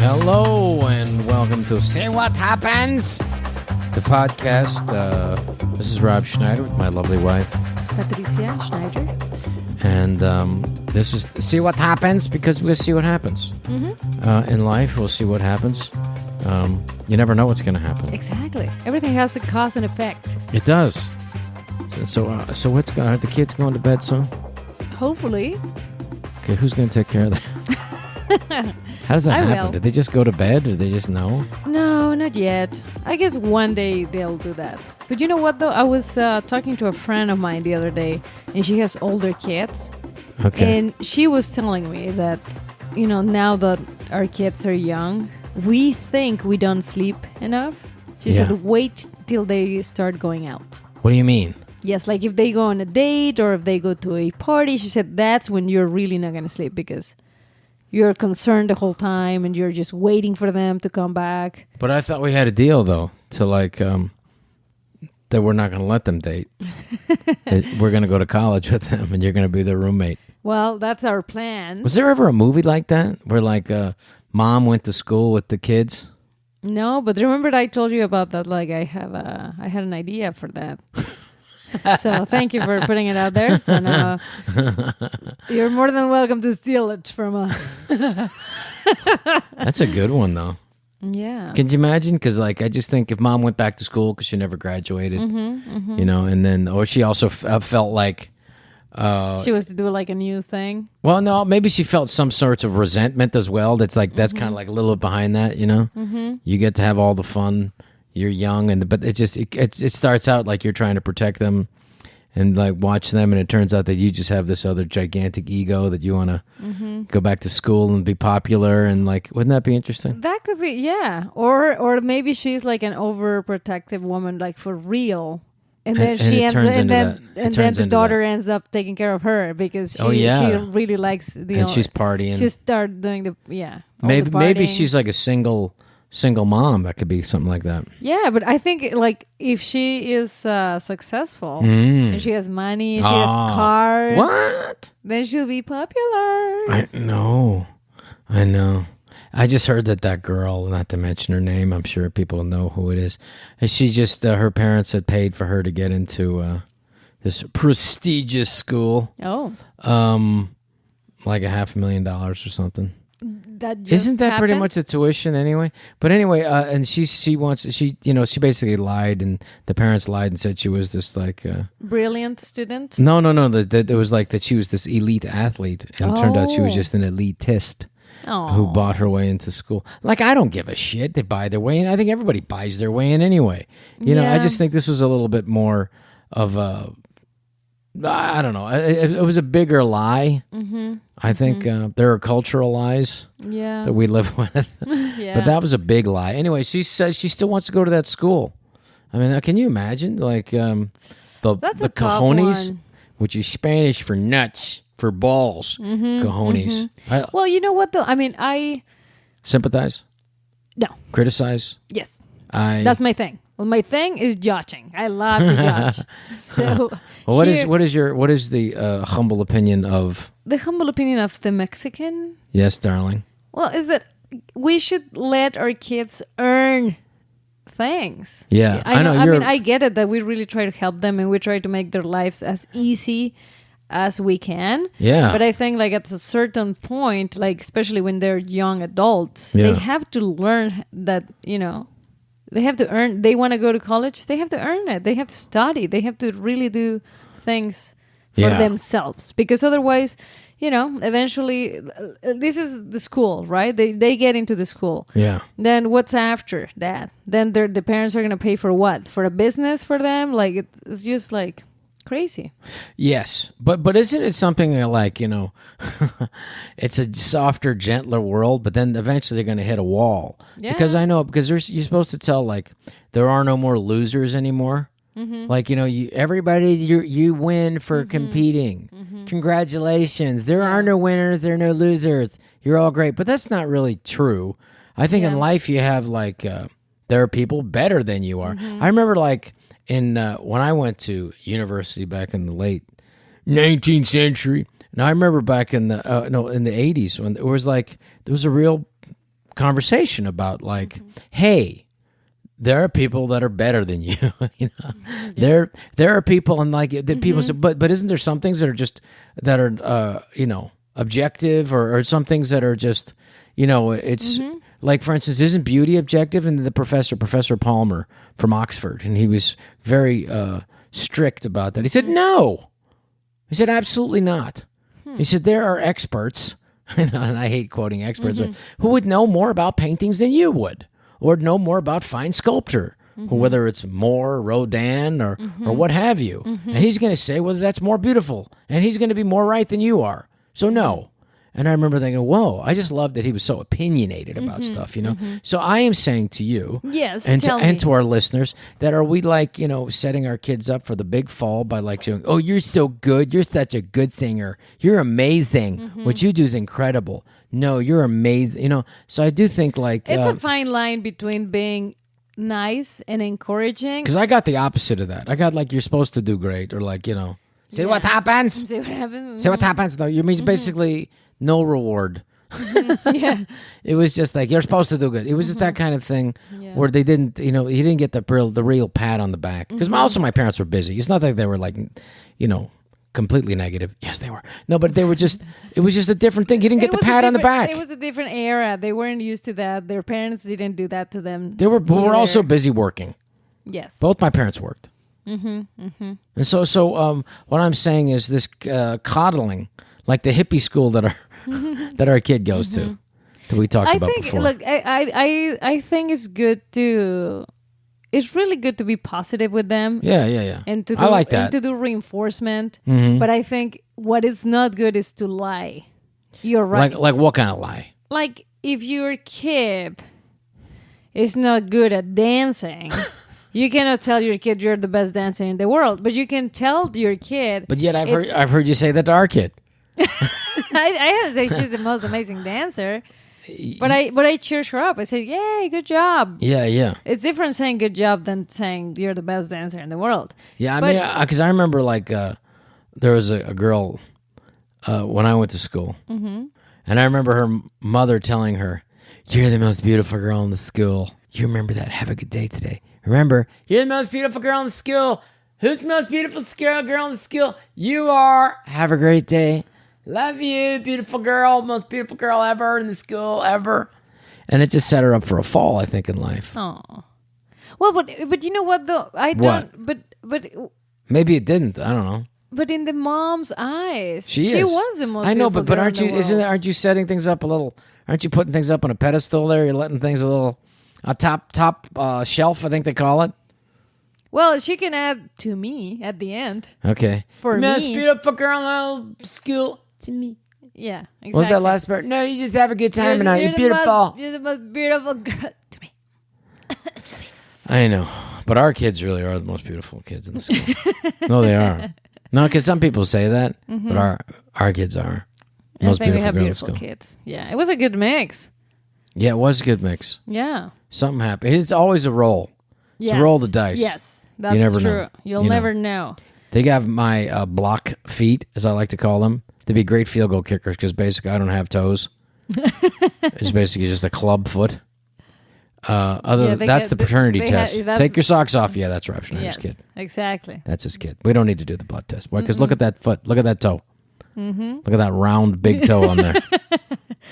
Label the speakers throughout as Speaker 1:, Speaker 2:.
Speaker 1: Hello and welcome to Say What Happens, the podcast. This is Rob Schneider with my lovely wife,
Speaker 2: Patricia, Schneider.
Speaker 1: and this is See What Happens because we'll see what happens. In life. We'll see what happens. You never know what's going to happen.
Speaker 2: Exactly. Everything has a cause and effect.
Speaker 1: It does. So what's going? Are the kids going to bed soon?
Speaker 2: Hopefully.
Speaker 1: Okay, who's going to take care of that? How does that
Speaker 2: I
Speaker 1: happen?
Speaker 2: will.
Speaker 1: Did they just go to bed, or they just know?
Speaker 2: No, not yet. I guess one day they'll do that. But you know what, though? I was talking to a friend of mine the other day, and she has older kids.
Speaker 1: Okay.
Speaker 2: And she was telling me that, now that our kids are young, we think we don't sleep enough. She said, wait till they start going out.
Speaker 1: What do you mean?
Speaker 2: Yes, like if they go on a date or if they go to a party, she said that's when you're really not going to sleep because you're concerned the whole time and you're just waiting for them to come back.
Speaker 1: But I thought we had a deal, though, to that we're not going to let them date. We're going to go to college with them, and you're going to be their roommate.
Speaker 2: Well, that's our plan.
Speaker 1: Was there ever a movie like that where, mom went to school with the kids?
Speaker 2: No, but remember I told you about that? Like I had an idea for that. So thank you for putting it out there. So now you're more than welcome to steal it from us.
Speaker 1: That's a good one, though.
Speaker 2: Yeah.
Speaker 1: Can you imagine? Because, I just think if mom went back to school because she never graduated, and then, or she also felt like...
Speaker 2: she was to do like a new thing.
Speaker 1: Well, no, maybe she felt some sorts of resentment as well. That's kind of like a little bit behind that, You get to have all the fun. You're young, but it starts out like you're trying to protect them and watch them, and it turns out that you just have this other gigantic ego that you want to go back to school and be popular, and wouldn't that be interesting?
Speaker 2: That could be, yeah. Or maybe she's like an overprotective woman, like for real. And then the daughter ends up taking care of her because she really likes
Speaker 1: and she's partying.
Speaker 2: She started doing the
Speaker 1: maybe she's like a single mom. That could be something like that.
Speaker 2: Yeah, but I think if she is successful and she has money and she has cars,
Speaker 1: what?
Speaker 2: Then she'll be popular.
Speaker 1: I know. I just heard that girl, not to mention her name, I'm sure people know who it is. And she just, her parents had paid for her to get into this prestigious school.
Speaker 2: Oh.
Speaker 1: Like $500,000 or something.
Speaker 2: That just
Speaker 1: Isn't that pretty
Speaker 2: happened?
Speaker 1: much the tuition anyway? But anyway, and she basically lied, and the parents lied and said she was this
Speaker 2: brilliant student.
Speaker 1: No. It was that she was this elite athlete, and it turned out she was just an elitist. Who bought her way into school. I don't give a shit. They buy their way in. I think everybody buys their way in anyway. You know, I just think this was a little bit more of a, I don't know. It was a bigger lie. I think there are cultural lies that we live with. But that was a big lie. Anyway, she says she still wants to go to that school. I mean, can you imagine?
Speaker 2: That's
Speaker 1: the
Speaker 2: a tough
Speaker 1: cojones,
Speaker 2: one.
Speaker 1: which is Spanish for nuts. For balls, cojones.
Speaker 2: Well, you know what though? I mean, I
Speaker 1: sympathize.
Speaker 2: No.
Speaker 1: Criticize.
Speaker 2: Yes. That's my thing. Well, my thing is judging. I love to judge. So,
Speaker 1: well, what is the humble opinion of
Speaker 2: the humble opinion of the Mexican?
Speaker 1: Yes, darling.
Speaker 2: Well, is that we should let our kids earn things.
Speaker 1: Yeah, I know.
Speaker 2: I mean, I get it that we really try to help them and we try to make their lives as easy as we can.
Speaker 1: Yeah.
Speaker 2: But I think at a certain point, especially when they're young adults, they have to learn that, they have to earn, they want to go to college, they have to earn it. They have to study. They have to really do things for themselves. Because otherwise, eventually, this is the school, right? They get into the school.
Speaker 1: Yeah.
Speaker 2: Then what's after that? Then the parents are going to pay for what? For a business for them? It's just crazy.
Speaker 1: Yes, but isn't it something it's a softer, gentler world, but then eventually they're going to hit a wall.
Speaker 2: Yeah.
Speaker 1: Because you're supposed to tell there are no more losers anymore. Everybody, you win for competing. Congratulations. There are no winners, there are no losers. You're all great, but that's not really true. I think in life you have there are people better than you are. I remember when I went to university back in the late 19th century, and I remember back in the 80s when there was a real conversation about like, hey, there are people that are better than you. You know, there are people, and like that people say, but isn't there some things that are just that are objective, or some things that are just it's like, for instance, isn't beauty objective? And the Professor Palmer from Oxford, and he was very strict about that. He said no. He said absolutely not. He said there are experts, and I hate quoting experts, but who would know more about paintings than you would, or know more about fine sculpture, or whether it's Moore, Rodin, or what have you. And he's going to say whether that's more beautiful, and he's going to be more right than you are. So no. And I remember thinking, whoa, I just loved that he was so opinionated about stuff, So I am saying to you,
Speaker 2: yes,
Speaker 1: and to our listeners, that are we like, setting our kids up for the big fall by like saying, oh, you're so good. You're such a good singer. You're amazing. What you do is incredible. No, you're amazing. So I do think like...
Speaker 2: It's a fine line between being nice and encouraging.
Speaker 1: Because I got the opposite of that. I got like, you're supposed to do great, or like, see what happens.
Speaker 2: See what happens.
Speaker 1: See what happens. No, you mean basically... no reward.
Speaker 2: Yeah.
Speaker 1: It was just like, you're supposed to do good. It was just that kind of thing where they didn't, he didn't get the real pat on the back. Because also my parents were busy. It's not like they were like, completely negative. Yes, they were. No, but they were just, it was just a different thing. He didn't get the pat on the back.
Speaker 2: It was a different era. They weren't used to that. Their parents didn't do that to them.
Speaker 1: They were also busy working.
Speaker 2: Yes.
Speaker 1: Both my parents worked. And so what I'm saying is this coddling, like the hippie school that our kid goes to, that we talked about before.
Speaker 2: Look, I think it's good to. It's really good to be positive with them.
Speaker 1: Yeah.
Speaker 2: And to do,
Speaker 1: I like that.
Speaker 2: And to do reinforcement. But I think what is not good is to lie. You're right.
Speaker 1: Like what kind of lie?
Speaker 2: Like if your kid is not good at dancing. You cannot tell your kid you're the best dancer in the world, but you can tell your kid.
Speaker 1: But yet I've heard you say that to our kid.
Speaker 2: I didn't say she's the most amazing dancer, but I cheered her up. I said, "Yay, good job!"
Speaker 1: Yeah.
Speaker 2: It's different saying "good job" than saying you're the best dancer in the world.
Speaker 1: Yeah, I mean, because I remember like there was a girl when I went to school, and I remember her mother telling her, "You're the most beautiful girl in the school. You remember that? Have a good day today. Remember, you're the most beautiful girl in the school. Who's the most beautiful girl in the school? You are. Have a great day. Love you, beautiful girl. Most beautiful girl ever in the school ever." And it just set her up for a fall, I think, in life.
Speaker 2: Oh, well, but you know what though? I don't. What? But
Speaker 1: maybe it didn't. I don't know.
Speaker 2: But in the mom's eyes,
Speaker 1: she
Speaker 2: was the most.
Speaker 1: I know, but aren't you?
Speaker 2: Aren't
Speaker 1: you setting things up a little? Aren't you putting things up on a pedestal there? You're letting things a little top shelf, I think they call it.
Speaker 2: Well, she can add to me at the end.
Speaker 1: Okay.
Speaker 2: For me.
Speaker 1: Most beautiful girl in school to me.
Speaker 2: Yeah, exactly.
Speaker 1: What was that last part? No, you just have a good time and you're beautiful.
Speaker 2: You're the most beautiful girl to me.
Speaker 1: I know. But our kids really are the most beautiful kids in the school. No, they are. No, because some people say that, but our kids are. Most beautiful
Speaker 2: we have
Speaker 1: girls
Speaker 2: beautiful kids. Yeah, it was a good mix.
Speaker 1: Yeah, it was a good mix.
Speaker 2: Yeah.
Speaker 1: Something happened. It's always a roll.
Speaker 2: Yes.
Speaker 1: It's a roll the dice.
Speaker 2: Yes. That's
Speaker 1: you never
Speaker 2: true.
Speaker 1: Know.
Speaker 2: You'll never know.
Speaker 1: They have my block feet, as I like to call them. They'd be great field goal kickers because basically I don't have toes. It's basically just a club foot. That's the paternity test. Take your socks off. Yeah, that's Rob Schneider's kid.
Speaker 2: Exactly.
Speaker 1: That's his kid. We don't need to do the blood test. Why? Because look at that foot. Look at that toe. Look at that round, big toe on there.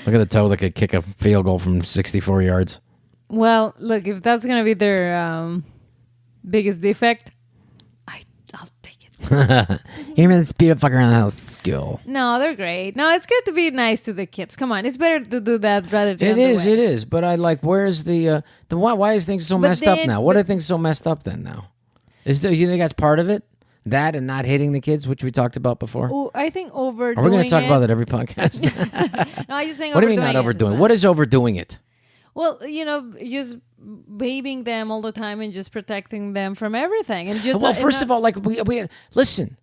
Speaker 1: Look at the toe that could kick a field goal from 64 yards.
Speaker 2: Well, look, if that's going to be their biggest defect, I'll take it.
Speaker 1: You're this beautiful girl in school.
Speaker 2: No, they're great. No, it's good to be nice to the kids. Come on, it's better to do that rather than
Speaker 1: It is. But I like, where's the why is things so messed up now? What are things so messed up then now? Do you think that's part of it? That and not hitting the kids, which we talked about before?
Speaker 2: Oh, I think overdoing it.
Speaker 1: Are we going to talk about that every podcast?
Speaker 2: No, I just think
Speaker 1: what do you mean not overdoing? What is overdoing it?
Speaker 2: Well, just babying them all the time and just protecting them from everything. And just
Speaker 1: first of all, like we listen.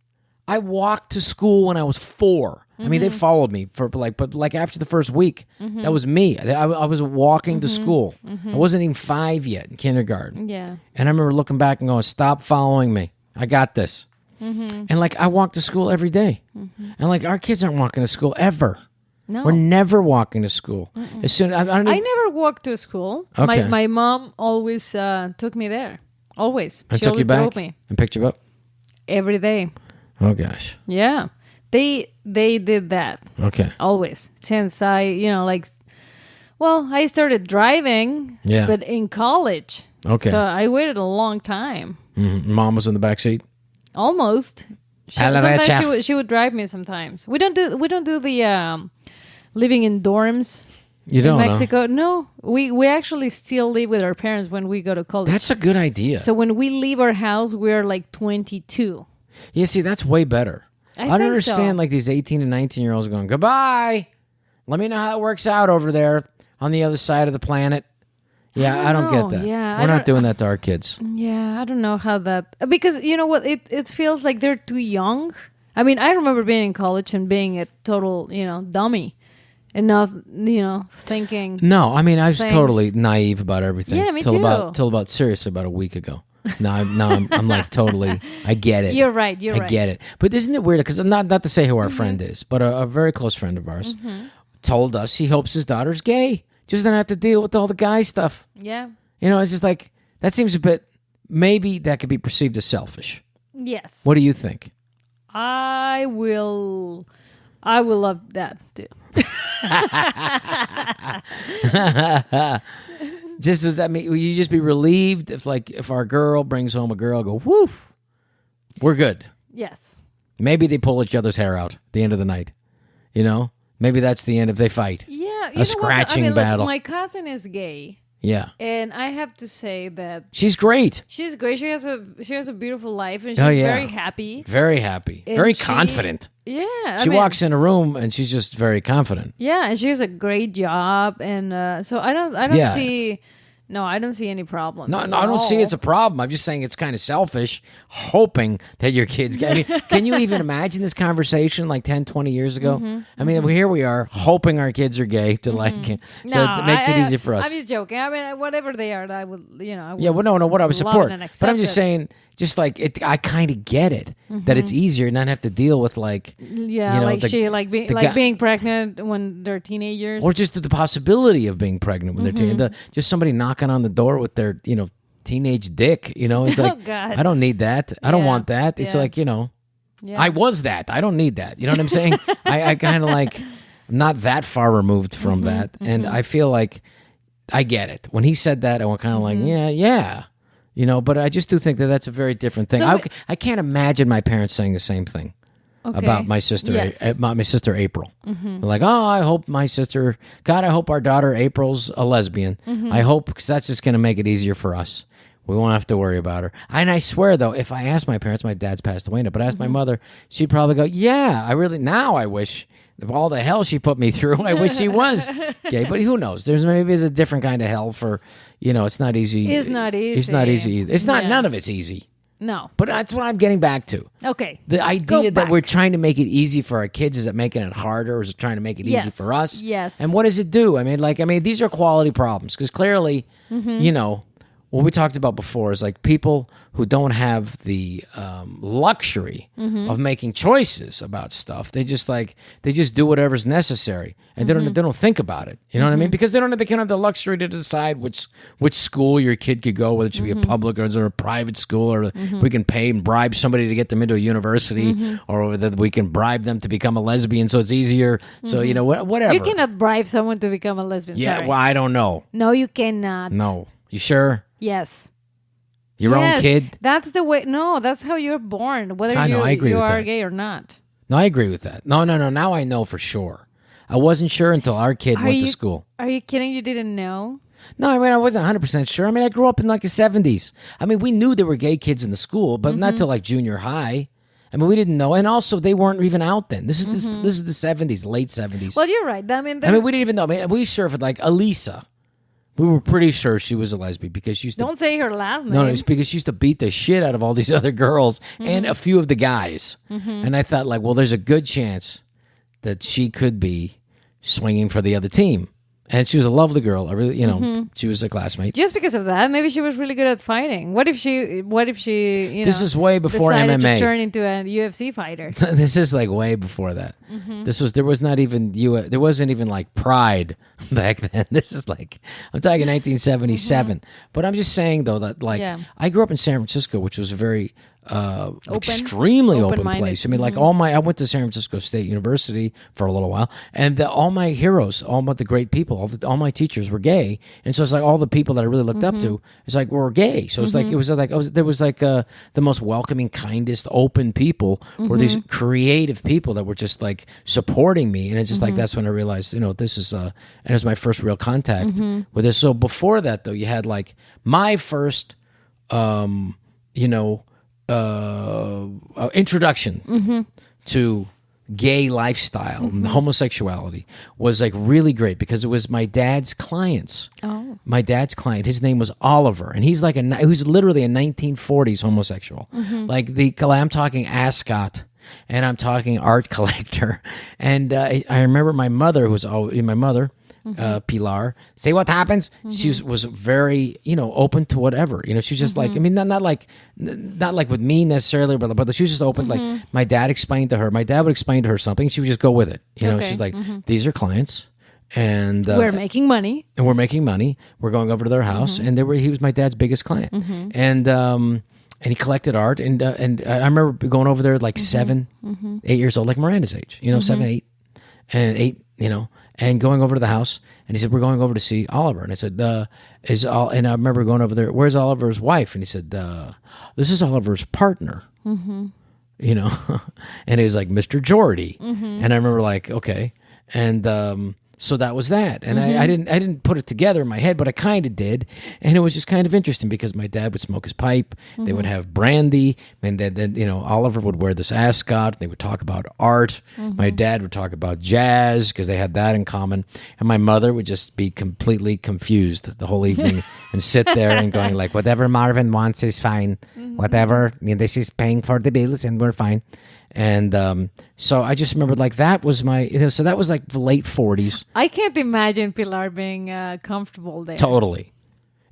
Speaker 1: I walked to school when I was 4. I mean, they followed me but after the first week, that was me. I was walking to school. I wasn't even 5 yet in kindergarten.
Speaker 2: Yeah.
Speaker 1: And I remember looking back and going, "Stop following me. I got this." And I walk to school every day. And our kids aren't walking to school ever.
Speaker 2: No.
Speaker 1: We're never walking to school. As soon I
Speaker 2: never walked to school.
Speaker 1: Okay.
Speaker 2: My mom always took me there. Always.
Speaker 1: And
Speaker 2: She
Speaker 1: took you
Speaker 2: always
Speaker 1: back
Speaker 2: drove me
Speaker 1: and picked you up.
Speaker 2: every day.
Speaker 1: Oh gosh.
Speaker 2: Yeah. They did that.
Speaker 1: Okay.
Speaker 2: Always. Since I started driving.
Speaker 1: Yeah.
Speaker 2: But in college.
Speaker 1: Okay.
Speaker 2: So I waited a long time.
Speaker 1: Mm-hmm. Mom was in the back seat.
Speaker 2: Almost. Sometimes she would drive me. Sometimes we don't do the living in dorms.
Speaker 1: You don't
Speaker 2: in Mexico? No, we actually still live with our parents when we go to college.
Speaker 1: That's a good idea.
Speaker 2: So when we leave our house, we're like 22.
Speaker 1: Yeah, see, that's way better. I don't understand like these 18 and 19-year-olds going, goodbye. Let me know how it works out over there on the other side of the planet. Yeah, I don't get that.
Speaker 2: Yeah,
Speaker 1: we're not doing that to our kids.
Speaker 2: Yeah, I don't know how that... Because, you know what, it feels like they're too young. I mean, I remember being in college and being a total, dummy. And not, thinking...
Speaker 1: No, I mean, I was totally naive about everything.
Speaker 2: Yeah, me
Speaker 1: too. Seriously, about a week ago. I'm like totally... I get it.
Speaker 2: You're right.
Speaker 1: I get it. But isn't it weird? Because not to say who our friend is, but a very close friend of ours told us he hopes his daughter's gay. Just don't have to deal with all the guy stuff.
Speaker 2: Yeah.
Speaker 1: It's just like, that seems a bit, maybe that could be perceived as selfish.
Speaker 2: Yes.
Speaker 1: What do you think?
Speaker 2: I will love that too.
Speaker 1: Does that mean, will you just be relieved if our girl brings home a girl, go, woof, we're good.
Speaker 2: Yes.
Speaker 1: Maybe they pull each other's hair out at the end of the night. Maybe that's the end if they fight.
Speaker 2: Yeah.
Speaker 1: A scratching battle.
Speaker 2: Look, my cousin is gay.
Speaker 1: Yeah.
Speaker 2: And I have to say that
Speaker 1: she's great.
Speaker 2: She's great. She has a beautiful life and she's very happy.
Speaker 1: Very happy. And very confident.
Speaker 2: Yeah.
Speaker 1: She walks in a room and she's just very confident.
Speaker 2: Yeah, and she has a great job and so I don't see I don't see any problems.
Speaker 1: No, I don't see it's a problem. I'm just saying it's kind of selfish, hoping that your kids get... I mean, can you even imagine this conversation like 10, 20 years ago? I mean, here we are, hoping our kids are gay to so it makes it easy for us.
Speaker 2: I'm just joking. I mean, whatever they are, I would,
Speaker 1: what I would support.
Speaker 2: But
Speaker 1: I'm just saying, just like it, I kind of get it that it's easier and not have to deal with
Speaker 2: being pregnant when they're teenagers,
Speaker 1: or just the possibility of being pregnant when they're just somebody knocking on the door with their teenage dick. It's like,
Speaker 2: God.
Speaker 1: I don't need that. I don't want that. It's like I was that. I don't need that. You know what I'm saying? I kind of like I'm not that far removed from that, and I feel like I get it. When he said that, I was kind of like, yeah. But I just do think that that's a very different thing.
Speaker 2: So
Speaker 1: I can't imagine my parents saying the same thing about my sister, my sister April. Like, I hope my sister, God, I hope our daughter April's a lesbian. I hope, because that's just going to make it easier for us. We won't have to worry about her. And I swear, though, if I asked my parents, my dad's passed away now, but I asked my mother, she'd probably go, yeah, I wish all the hell she put me through, I wish she was gay. But who knows? There's a different kind of hell for, it's not easy.
Speaker 2: It's not easy.
Speaker 1: It's not easy either. It's not, none of it's easy.
Speaker 2: No.
Speaker 1: But that's what I'm getting back to.
Speaker 2: Okay.
Speaker 1: The idea that we're trying to make it easy for our kids, is it making it harder, or is it trying to make it easy for us?
Speaker 2: Yes.
Speaker 1: And what does it do? I mean, these are quality problems, because clearly, what we talked about before is like people who don't have the luxury of making choices about stuff. They just do whatever's necessary, and they don't think about it. You know what I mean? Because they can't have the luxury to decide which school your kid could go, whether it should be a public or a private school, or we can pay and bribe somebody to get them into a university, or that we can bribe them to become a lesbian so it's easier. So whatever.
Speaker 2: You cannot bribe someone to become a lesbian.
Speaker 1: Yeah,
Speaker 2: sorry.
Speaker 1: well, I don't know.
Speaker 2: No, you cannot.
Speaker 1: No, you sure?
Speaker 2: Yes.
Speaker 1: Your own kid?
Speaker 2: That's the way. No, that's how you're born, whether
Speaker 1: I agree
Speaker 2: you
Speaker 1: with
Speaker 2: are
Speaker 1: that.
Speaker 2: gay or not.
Speaker 1: No, I agree with that. No. Now I know for sure. I wasn't sure until our kid went to school.
Speaker 2: Are you kidding? You didn't know?
Speaker 1: No, I mean, I wasn't 100% sure. I mean, I grew up in like the 70s. I mean, we knew there were gay kids in the school, but not till like junior high. I mean, we didn't know. And also, they weren't even out then. This is the 70s, late 70s.
Speaker 2: Well, you're right. I mean,
Speaker 1: we didn't even know. I mean, we surfed like Elisa. We were pretty sure she was a lesbian because she used to...
Speaker 2: Don't say her last name.
Speaker 1: No, it's because she used to beat the shit out of all these other girls and a few of the guys. And I thought, like, well, there's a good chance that she could be swinging for the other team. And she was a lovely girl. I really, she was a classmate.
Speaker 2: Just because of that, maybe she was really good at fighting. What if she,
Speaker 1: This is way before
Speaker 2: decided
Speaker 1: MMA.
Speaker 2: to turn into a UFC fighter?
Speaker 1: This is like way before that. There was not even there wasn't even like Pride back then. This is like, I'm talking 1977. But I'm just saying though that like I grew up in San Francisco, which was a very extremely open place. I mean, like I went to San Francisco State University for a little while, and all my heroes, all the great people, all my teachers were gay, and so it's like all the people that I really looked up to, it's like were gay. So it's like there was the most welcoming, kindest, open people were these creative people that were just like supporting me, and it's just like that's when I realized, this is and it was my first real contact with this. So before that, though, you had like my first, introduction to gay lifestyle and homosexuality was like really great because it was my dad's clients. Oh, my dad's client. His name was Oliver, and he's like who's literally a 1940s homosexual. Like I'm talking ascot, and I'm talking art collector. And I remember my mother, who was always my mother. Pilar, say what happens. She was very, open to whatever. She was just like, I mean, not like with me necessarily, but she was just open. Like my dad explained to her. My dad would explain to her something. She would just go with it. She's like, these are clients, and
Speaker 2: we're making money.
Speaker 1: And we're making money. We're going over to their house, and he was my dad's biggest client, and he collected art, and I remember going over there at like 7, 8 years old, like Miranda's age, 7, 8, and 8, and going over to the house, and he said, we're going over to see Oliver. And I said, and I remember going over there, where's Oliver's wife? And he said, this is Oliver's partner, and he was like, Mr. Geordie. And I remember like, okay. And so that was that. And I didn't put it together in my head, but I kind of did. And it was just kind of interesting because my dad would smoke his pipe. They would have brandy. And then Oliver would wear this ascot. They would talk about art. My dad would talk about jazz because they had that in common. And my mother would just be completely confused the whole evening and sit there and going like, whatever Marvin wants is fine. Whatever. This is paying for the bills and we're fine. And so I just remember like that was my, so that was like the late 40s.
Speaker 2: I can't imagine Pilar being comfortable there.
Speaker 1: Totally.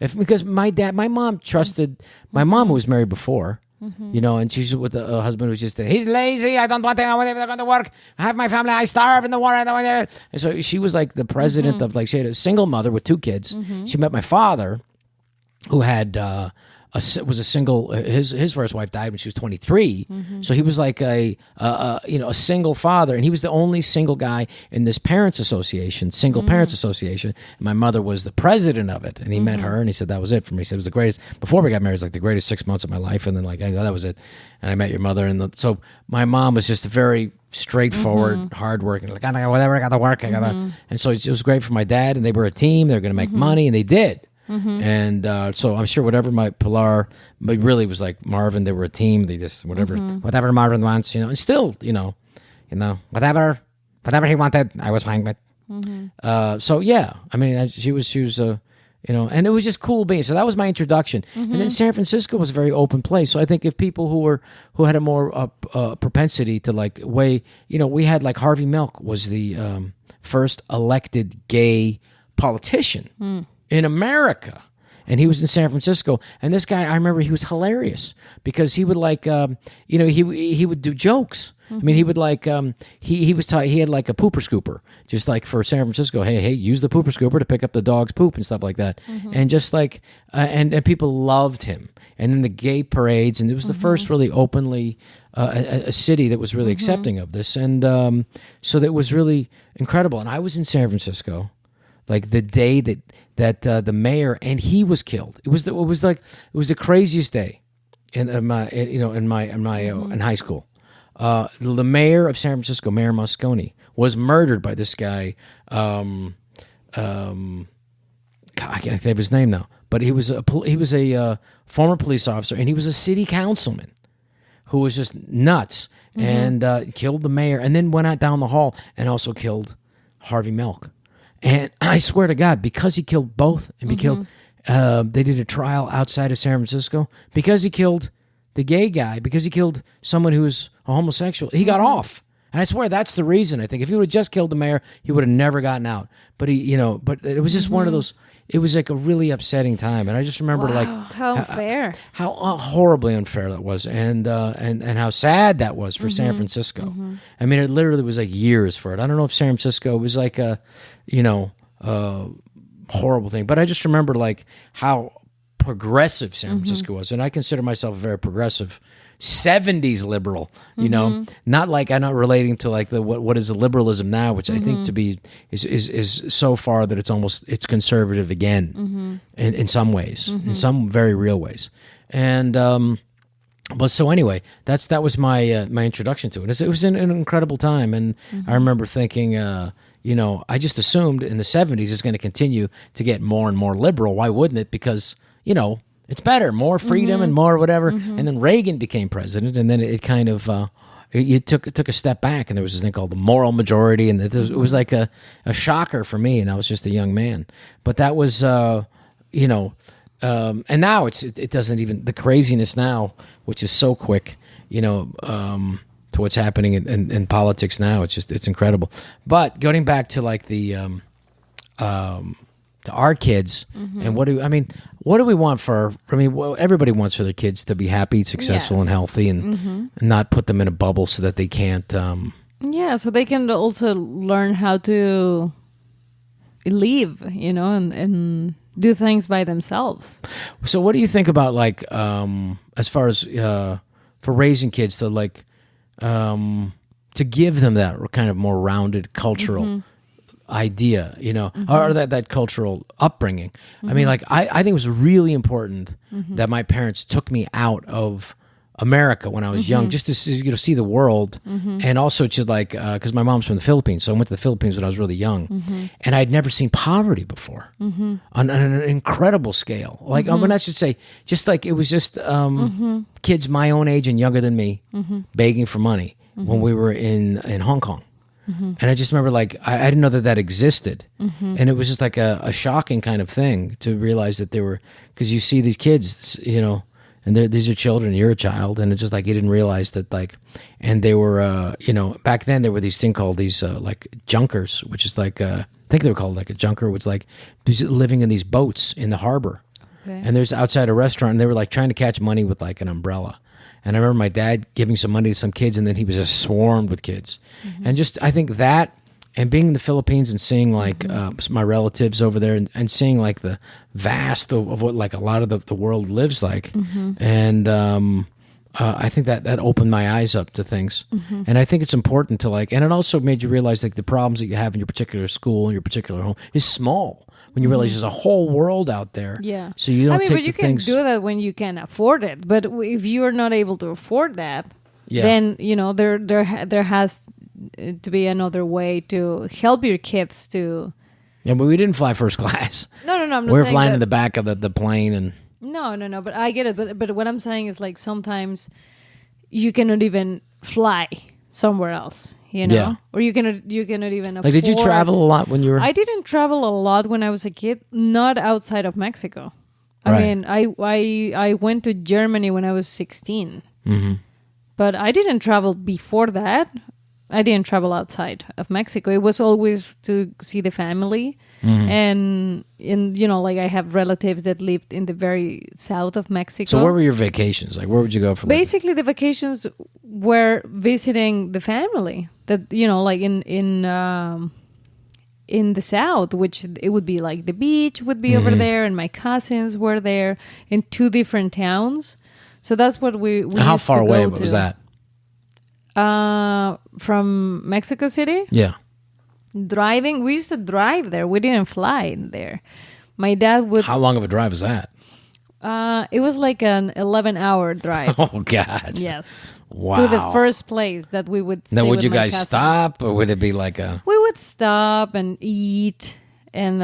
Speaker 1: Because my mom trusted, my mom who was married before, and she's with a husband who's just, he's lazy, I don't want to, I want to go to work, I have my family, I starve in the war. And so she was like the president of, like, she had a single mother with 2 kids. She met my father, who had, was a single. His first wife died when she was 23, so he was like a single father, and he was the only single guy in this parents association, parents association. And my mother was the president of it, and he met her, and he said that was it for me. He said it was the greatest. Before we got married, it was like the greatest 6 months of my life, and then like that was it. And I met your mother, and so my mom was just a very straightforward, hardworking. Like whatever, I got to work, I got to. And so it was great for my dad, and they were a team. They were going to make money, and they did. And so I'm sure whatever my Pilar, but really was like Marvin, they were a team. They just whatever Marvin wants, and still, whatever he wanted, I was fine with. So yeah, I mean, she was, and it was just cool being. So that was my introduction. And then San Francisco was a very open place. So I think if people who had a more propensity to like we had like Harvey Milk was the first elected gay politician in America, and he was in San Francisco. And this guy, I remember, he was hilarious because he would like, he would do jokes. I mean, he would like, he had like a pooper scooper, just like for San Francisco. Hey, use the pooper scooper to pick up the dog's poop and stuff like that. And just like, and people loved him. And then the gay parades, and it was the first really openly a city that was really accepting of this. And so that was really incredible. And I was in San Francisco, like the day that the mayor, and he was killed. It was the craziest day in high school. The mayor of San Francisco, Mayor Moscone, was murdered by this guy. God, I can't think of his name now, but he was a former police officer, and he was a city councilman who was just nuts and killed the mayor, and then went out down the hall and also killed Harvey Milk. And I swear to God, because he killed both, and they did a trial outside of San Francisco, because he killed the gay guy, because he killed someone who was a homosexual, he got off. And I swear that's the reason. I think if he would have just killed the mayor, he would have never gotten out. But but it was just one of those. It was like a really upsetting time, and I just remember
Speaker 2: how unfair,
Speaker 1: how horribly unfair that was, and how sad that was for San Francisco. I mean, it literally was like years for it. I don't know if San Francisco was like a, horrible thing, but I just remember like how progressive San Francisco was, and I consider myself a very progressive 70s liberal, not like I'm not relating to like the what is the liberalism now, which I think to be is so far that it's conservative again in some ways, in some very real ways. And but so anyway, that was my my introduction to it. It was an incredible time, and I remember thinking I just assumed in the 70s it's going to continue to get more and more liberal. Why wouldn't it? Because it's better, more freedom and more whatever. And then Reagan became president, and then it kind of it took a step back, and there was this thing called the moral majority, and it was like a shocker for me, and I was just a young man. But that was and now it doesn't even, the craziness now, which is so quick, to what's happening in politics now. It's incredible. But going back to like the to our kids, and what do we want everybody wants for their kids to be happy, successful, and healthy, and not put them in a bubble so that they can't.
Speaker 2: So they can also learn how to live, and do things by themselves.
Speaker 1: So, what do you think about like as far as for raising kids to like to give them that kind of more rounded cultural idea, or that cultural upbringing? I mean, like I think it was really important that my parents took me out of America when I was young, just to see the world, and also to like because my mom's from the Philippines, so I went to the Philippines when I was really young, and I'd never seen poverty before on an incredible scale. Like I should say, just like it was just kids my own age and younger than me begging for money when we were in Hong Kong. And I just remember, like, I didn't know that existed. And it was just like a shocking kind of thing to realize that they were, because you see these kids, and these are children, you're a child, and it's just like you didn't realize that, like, and they were, back then there were these thing called these, like, junkers, which is like, I think they were called like a junker, which like living in these boats in the harbor. Okay. And there's outside a restaurant, and they were like trying to catch money with like an umbrella. And I remember my dad giving some money to some kids, and then he was just swarmed with kids. And just, I think that, and being in the Philippines and seeing like my relatives over there, and seeing like the vast of what like a lot of the world lives like. And I think that opened my eyes up to things. And I think it's important to like, and it also made you realize like the problems that you have in your particular school and your particular home is small. When you realize there's a whole world out there.
Speaker 2: Yeah.
Speaker 1: So you don't take
Speaker 2: but you can
Speaker 1: things...
Speaker 2: do that when you can afford it. But if you're not able to afford that, then, there has to be another way to help your kids to...
Speaker 1: Yeah, but we didn't fly first class.
Speaker 2: No, I'm not
Speaker 1: we were flying
Speaker 2: that.
Speaker 1: in the back of the plane and...
Speaker 2: No, but I get it. But what I'm saying is like sometimes you cannot even fly somewhere else. Or you cannot even afford.
Speaker 1: Like, did you travel a lot when you were?
Speaker 2: I didn't travel a lot when I was a kid, not outside of Mexico. I mean, I went to Germany when I was 16, but I didn't travel before that. I didn't travel outside of Mexico. It was always to see the family, and like I have relatives that lived in the very south of Mexico. So
Speaker 1: where were your vacations? Like, where would you go for?
Speaker 2: Basically, the vacations were visiting the family. That like in the south, which it would be like the beach would be over there, and my cousins were there in 2 different towns. So that's what we
Speaker 1: how
Speaker 2: used
Speaker 1: far
Speaker 2: to
Speaker 1: away
Speaker 2: go to.
Speaker 1: Was that?
Speaker 2: From Mexico City?
Speaker 1: Yeah.
Speaker 2: Driving, we used to drive there. We didn't fly there. My dad would...
Speaker 1: How long of a drive was that?
Speaker 2: It was like an 11-hour drive.
Speaker 1: Oh, God.
Speaker 2: Yes.
Speaker 1: Wow.
Speaker 2: To the first place that we would stay.
Speaker 1: Now, would
Speaker 2: with
Speaker 1: you
Speaker 2: my
Speaker 1: guys
Speaker 2: cousins.
Speaker 1: stop, or would it be like a...
Speaker 2: We would stop and eat, and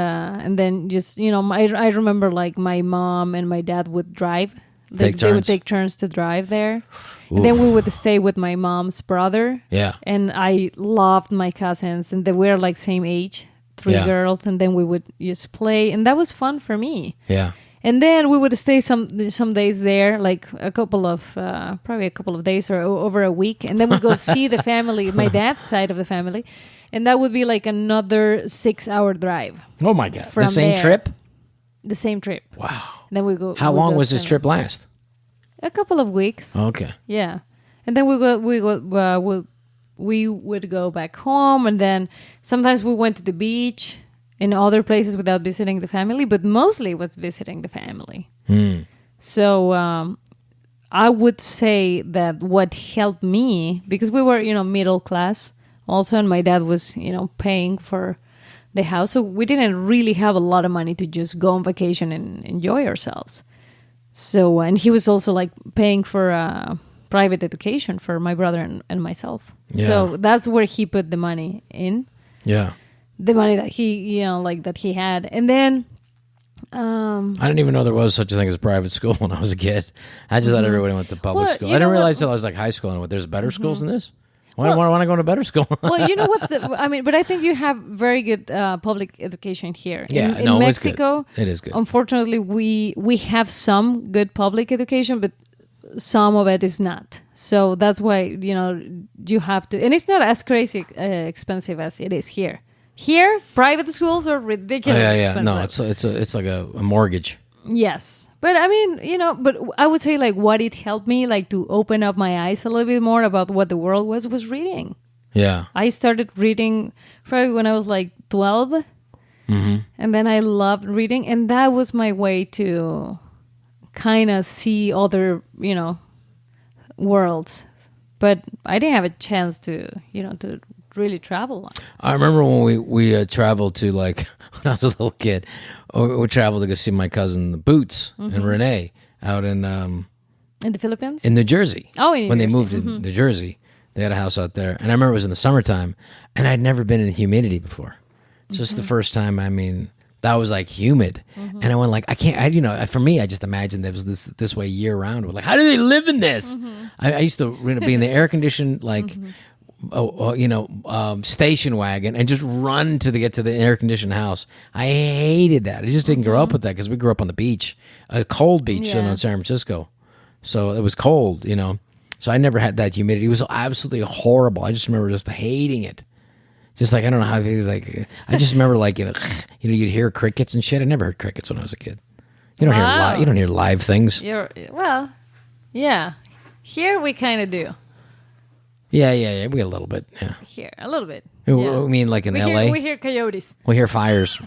Speaker 2: then just, I remember like my mom and my dad would drive. They would take turns to drive there. And then we would stay with my mom's brother.
Speaker 1: Yeah.
Speaker 2: And I loved my cousins, and they were like same age, 3 girls, and then we would just play, and that was fun for me.
Speaker 1: Yeah.
Speaker 2: And then we would stay some days there, like probably a couple of days or over a week. And then we go see the family, my dad's side of the family. And that would be like another 6-hour drive.
Speaker 1: Oh my God. The same trip?
Speaker 2: The same trip.
Speaker 1: Wow.
Speaker 2: And then we go.
Speaker 1: How long was this trip last?
Speaker 2: A couple of weeks.
Speaker 1: Okay.
Speaker 2: Yeah. And then we would go back home. And then sometimes we went to the beach in other places without visiting the family, but mostly was visiting the family. So I would say that what helped me, because we were, middle class also, and my dad was, paying for the house. So we didn't really have a lot of money to just go on vacation and enjoy ourselves. So, and he was also like paying for private education for my brother and myself. Yeah. So that's where he put the money in.
Speaker 1: Yeah.
Speaker 2: The money that he, that he had. And then...
Speaker 1: I didn't even know there was such a thing as a private school when I was a kid. I just thought everybody went to public school. I didn't realize till I was like high school and there's better schools than this. Why want to go to better school?
Speaker 2: Well, you know what's but I think you have very good public education here.
Speaker 1: Yeah,
Speaker 2: in Mexico,
Speaker 1: it is good.
Speaker 2: Unfortunately, we have some good public education, but some of it is not. So that's why, you have to, and it's not as crazy expensive as it is here. Here, private schools are ridiculous.
Speaker 1: Yeah. No, it's like a mortgage.
Speaker 2: Yes. But I mean, but I would say like what it helped me like to open up my eyes a little bit more about what the world was reading.
Speaker 1: Yeah.
Speaker 2: I started reading probably when I was like 12. Mm-hmm. And then I loved reading. And that was my way to kind of see other, worlds. But I didn't have a chance to, to really travel.
Speaker 1: I remember when we traveled to, like, when I was a little kid, we traveled to go see my cousin Boots and Renee out in
Speaker 2: the Philippines?
Speaker 1: In New Jersey.
Speaker 2: Oh, in New Jersey.
Speaker 1: When they moved to New Jersey, they had a house out there. And I remember it was in the summertime, and I'd never been in humidity before. So this is the first time, that was like humid. And I went like, for me, I just imagined it was this way year round. Like, how do they live in this? I used to be in the air conditioned, like, station wagon and just run to get to the air conditioned house. I hated that. I just didn't grow up with that because we grew up on the beach, a cold beach in San Francisco. So it was cold, So I never had that humidity. It was absolutely horrible. I just remember just hating it. Just like, I don't know how it was like. I just remember like, you'd hear crickets and shit. I never heard crickets when I was a kid. You don't hear live things.
Speaker 2: Yeah. Here we kind of do.
Speaker 1: Yeah. We a little bit. Yeah.
Speaker 2: Here, a little bit.
Speaker 1: I mean, like in LA?
Speaker 2: We hear coyotes.
Speaker 1: We hear fires.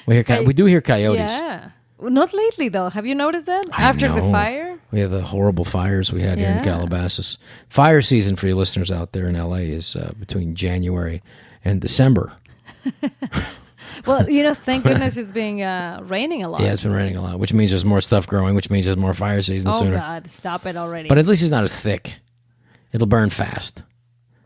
Speaker 1: We do hear coyotes.
Speaker 2: Yeah. Well, not lately, though. Have you noticed that? After the fire?
Speaker 1: We have the horrible fires we had here in Calabasas. Fire season for you listeners out there in LA is between January and December.
Speaker 2: Well, thank goodness it's been raining a lot.
Speaker 1: Yeah, it's been raining a lot, which means there's more stuff growing, which means there's more fire season sooner.
Speaker 2: Oh, God. Stop it already.
Speaker 1: But at least it's not as thick. It'll burn fast.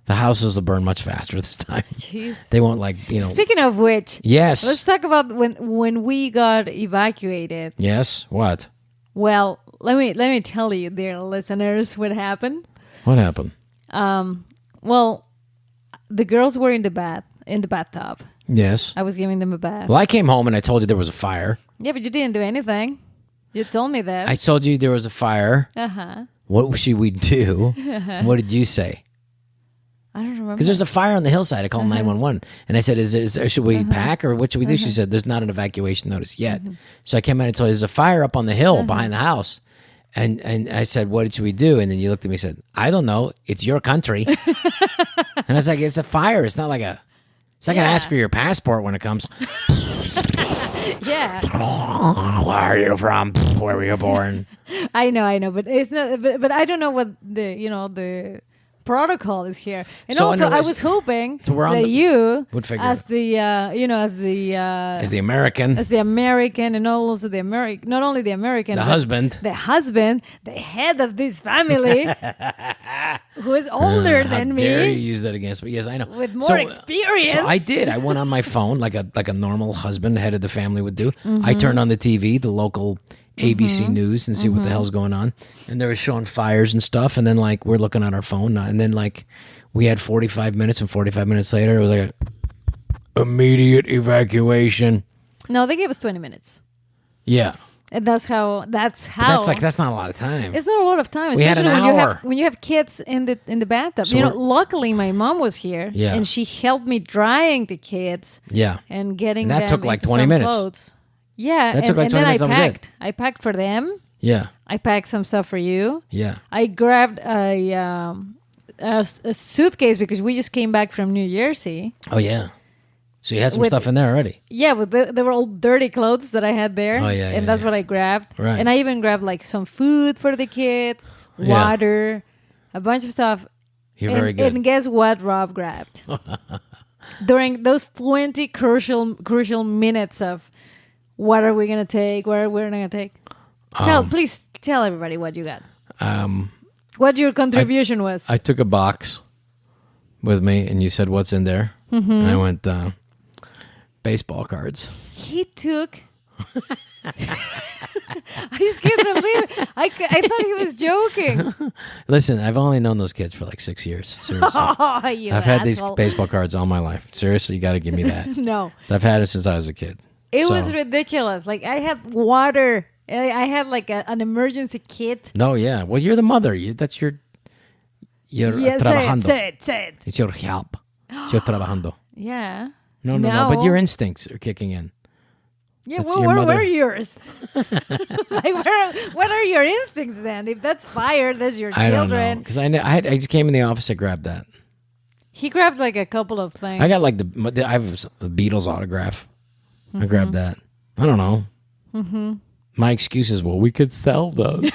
Speaker 1: The houses will burn much faster this time.
Speaker 2: Jeez.
Speaker 1: They won't
Speaker 2: Speaking of which,
Speaker 1: yes.
Speaker 2: Let's talk about when we got evacuated.
Speaker 1: Yes. What?
Speaker 2: Well, let me tell you, dear listeners, what happened.
Speaker 1: What happened?
Speaker 2: Well, the girls were in the bathtub.
Speaker 1: Yes.
Speaker 2: I was giving them a bath.
Speaker 1: Well, I came home and I told you there was a fire.
Speaker 2: Yeah, but you didn't do anything. You told me that.
Speaker 1: I told you there was a fire.
Speaker 2: Uh-huh.
Speaker 1: What should we do? What did you say?
Speaker 2: I don't remember.
Speaker 1: Because there's a fire on the hillside. I called 911. And I said, should we pack or what should we do? She said, there's not an evacuation notice yet. So I came out and told you, there's a fire up on the hill behind the house. And I said, what should we do? And then you looked at me and said, I don't know. It's your country. And I was like, it's a fire. It's not like it's not going to ask for your passport when it comes.
Speaker 2: Yeah.
Speaker 1: Where are you from? Where were you born?
Speaker 2: I know, but it's not. But I don't know what the protocol is here. And so also, anyways, I was hoping that you, as the American, and also the American, not only the American,
Speaker 1: the husband,
Speaker 2: the head of this family, who is older than me.
Speaker 1: How dare you use that against me? Yes, I know.
Speaker 2: With more experience.
Speaker 1: So I did. I went on my phone like a normal husband, head of the family would do. I turned on the TV, the local ABC News, and see what the hell's going on. And they were showing fires and stuff. And then we're looking at our phone. And then we had 45 minutes, and 45 minutes later, it was like immediate evacuation.
Speaker 2: No, they gave us 20 minutes.
Speaker 1: Yeah.
Speaker 2: And that's how.
Speaker 1: But that's not a lot of time.
Speaker 2: It's not a lot of time,
Speaker 1: We had
Speaker 2: especially
Speaker 1: an hour.
Speaker 2: when you have kids in the bathtub.
Speaker 1: So
Speaker 2: luckily my mom was here,
Speaker 1: Yeah.
Speaker 2: and she helped me drying the kids.
Speaker 1: Yeah.
Speaker 2: And getting
Speaker 1: And that
Speaker 2: them
Speaker 1: took like
Speaker 2: into
Speaker 1: 20
Speaker 2: some
Speaker 1: minutes.
Speaker 2: Clothes. Yeah,
Speaker 1: That took like 20 minutes. That was it.
Speaker 2: I packed for them.
Speaker 1: Yeah.
Speaker 2: I packed some stuff for you.
Speaker 1: Yeah.
Speaker 2: I grabbed a suitcase because we just came back from New Jersey.
Speaker 1: Oh yeah. So you had some stuff in there already.
Speaker 2: Yeah, but they were all dirty clothes that I had there.
Speaker 1: Oh, yeah,
Speaker 2: and that's what I grabbed.
Speaker 1: Right.
Speaker 2: And I even grabbed like some food for the kids, water, a bunch of stuff.
Speaker 1: You're very good.
Speaker 2: And guess what Rob grabbed? During those 20 crucial minutes of what are we going to take, where we're going to take. Please tell everybody what you got. What your contribution was.
Speaker 1: I took a box with me, and you said, what's in there? Mm-hmm. And I went, baseball cards.
Speaker 2: He took... I just can't believe it. I thought he was joking.
Speaker 1: Listen, I've only known those kids for like 6 years. Seriously. I've had these baseball cards all my life. Seriously, you got to give me that.
Speaker 2: No.
Speaker 1: I've had it since I was a kid.
Speaker 2: It was ridiculous. Like, I had water. I had like an emergency kit.
Speaker 1: No, yeah. Well, you're the mother. That's your trabajando.
Speaker 2: Say it.
Speaker 1: It's your help. You're trabajando.
Speaker 2: Yeah.
Speaker 1: No. But your instincts are kicking in.
Speaker 2: Yeah, well, where were yours? Like, what are your instincts then? If that's fire, that's your children.
Speaker 1: I don't know. Because I just came in the office, I grabbed that.
Speaker 2: He grabbed like a couple of things.
Speaker 1: I got like I have a Beatles autograph. I grabbed that. I don't know. Mm-hmm. My excuse is, well, we could sell those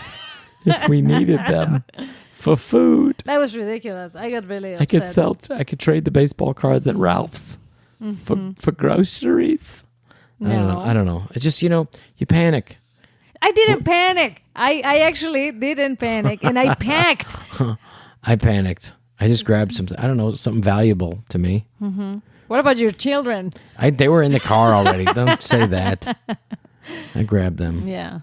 Speaker 1: if we needed them for food.
Speaker 2: That was ridiculous. I got really upset.
Speaker 1: I could trade the baseball cards at Ralph's for groceries.
Speaker 2: No.
Speaker 1: I don't know. It's just, you panic.
Speaker 2: I didn't panic. I actually didn't panic, and I packed.
Speaker 1: I panicked. I just grabbed something valuable to me.
Speaker 2: Mm-hmm. What about your children?
Speaker 1: They were in the car already. Don't say that. I grabbed them.
Speaker 2: Yeah.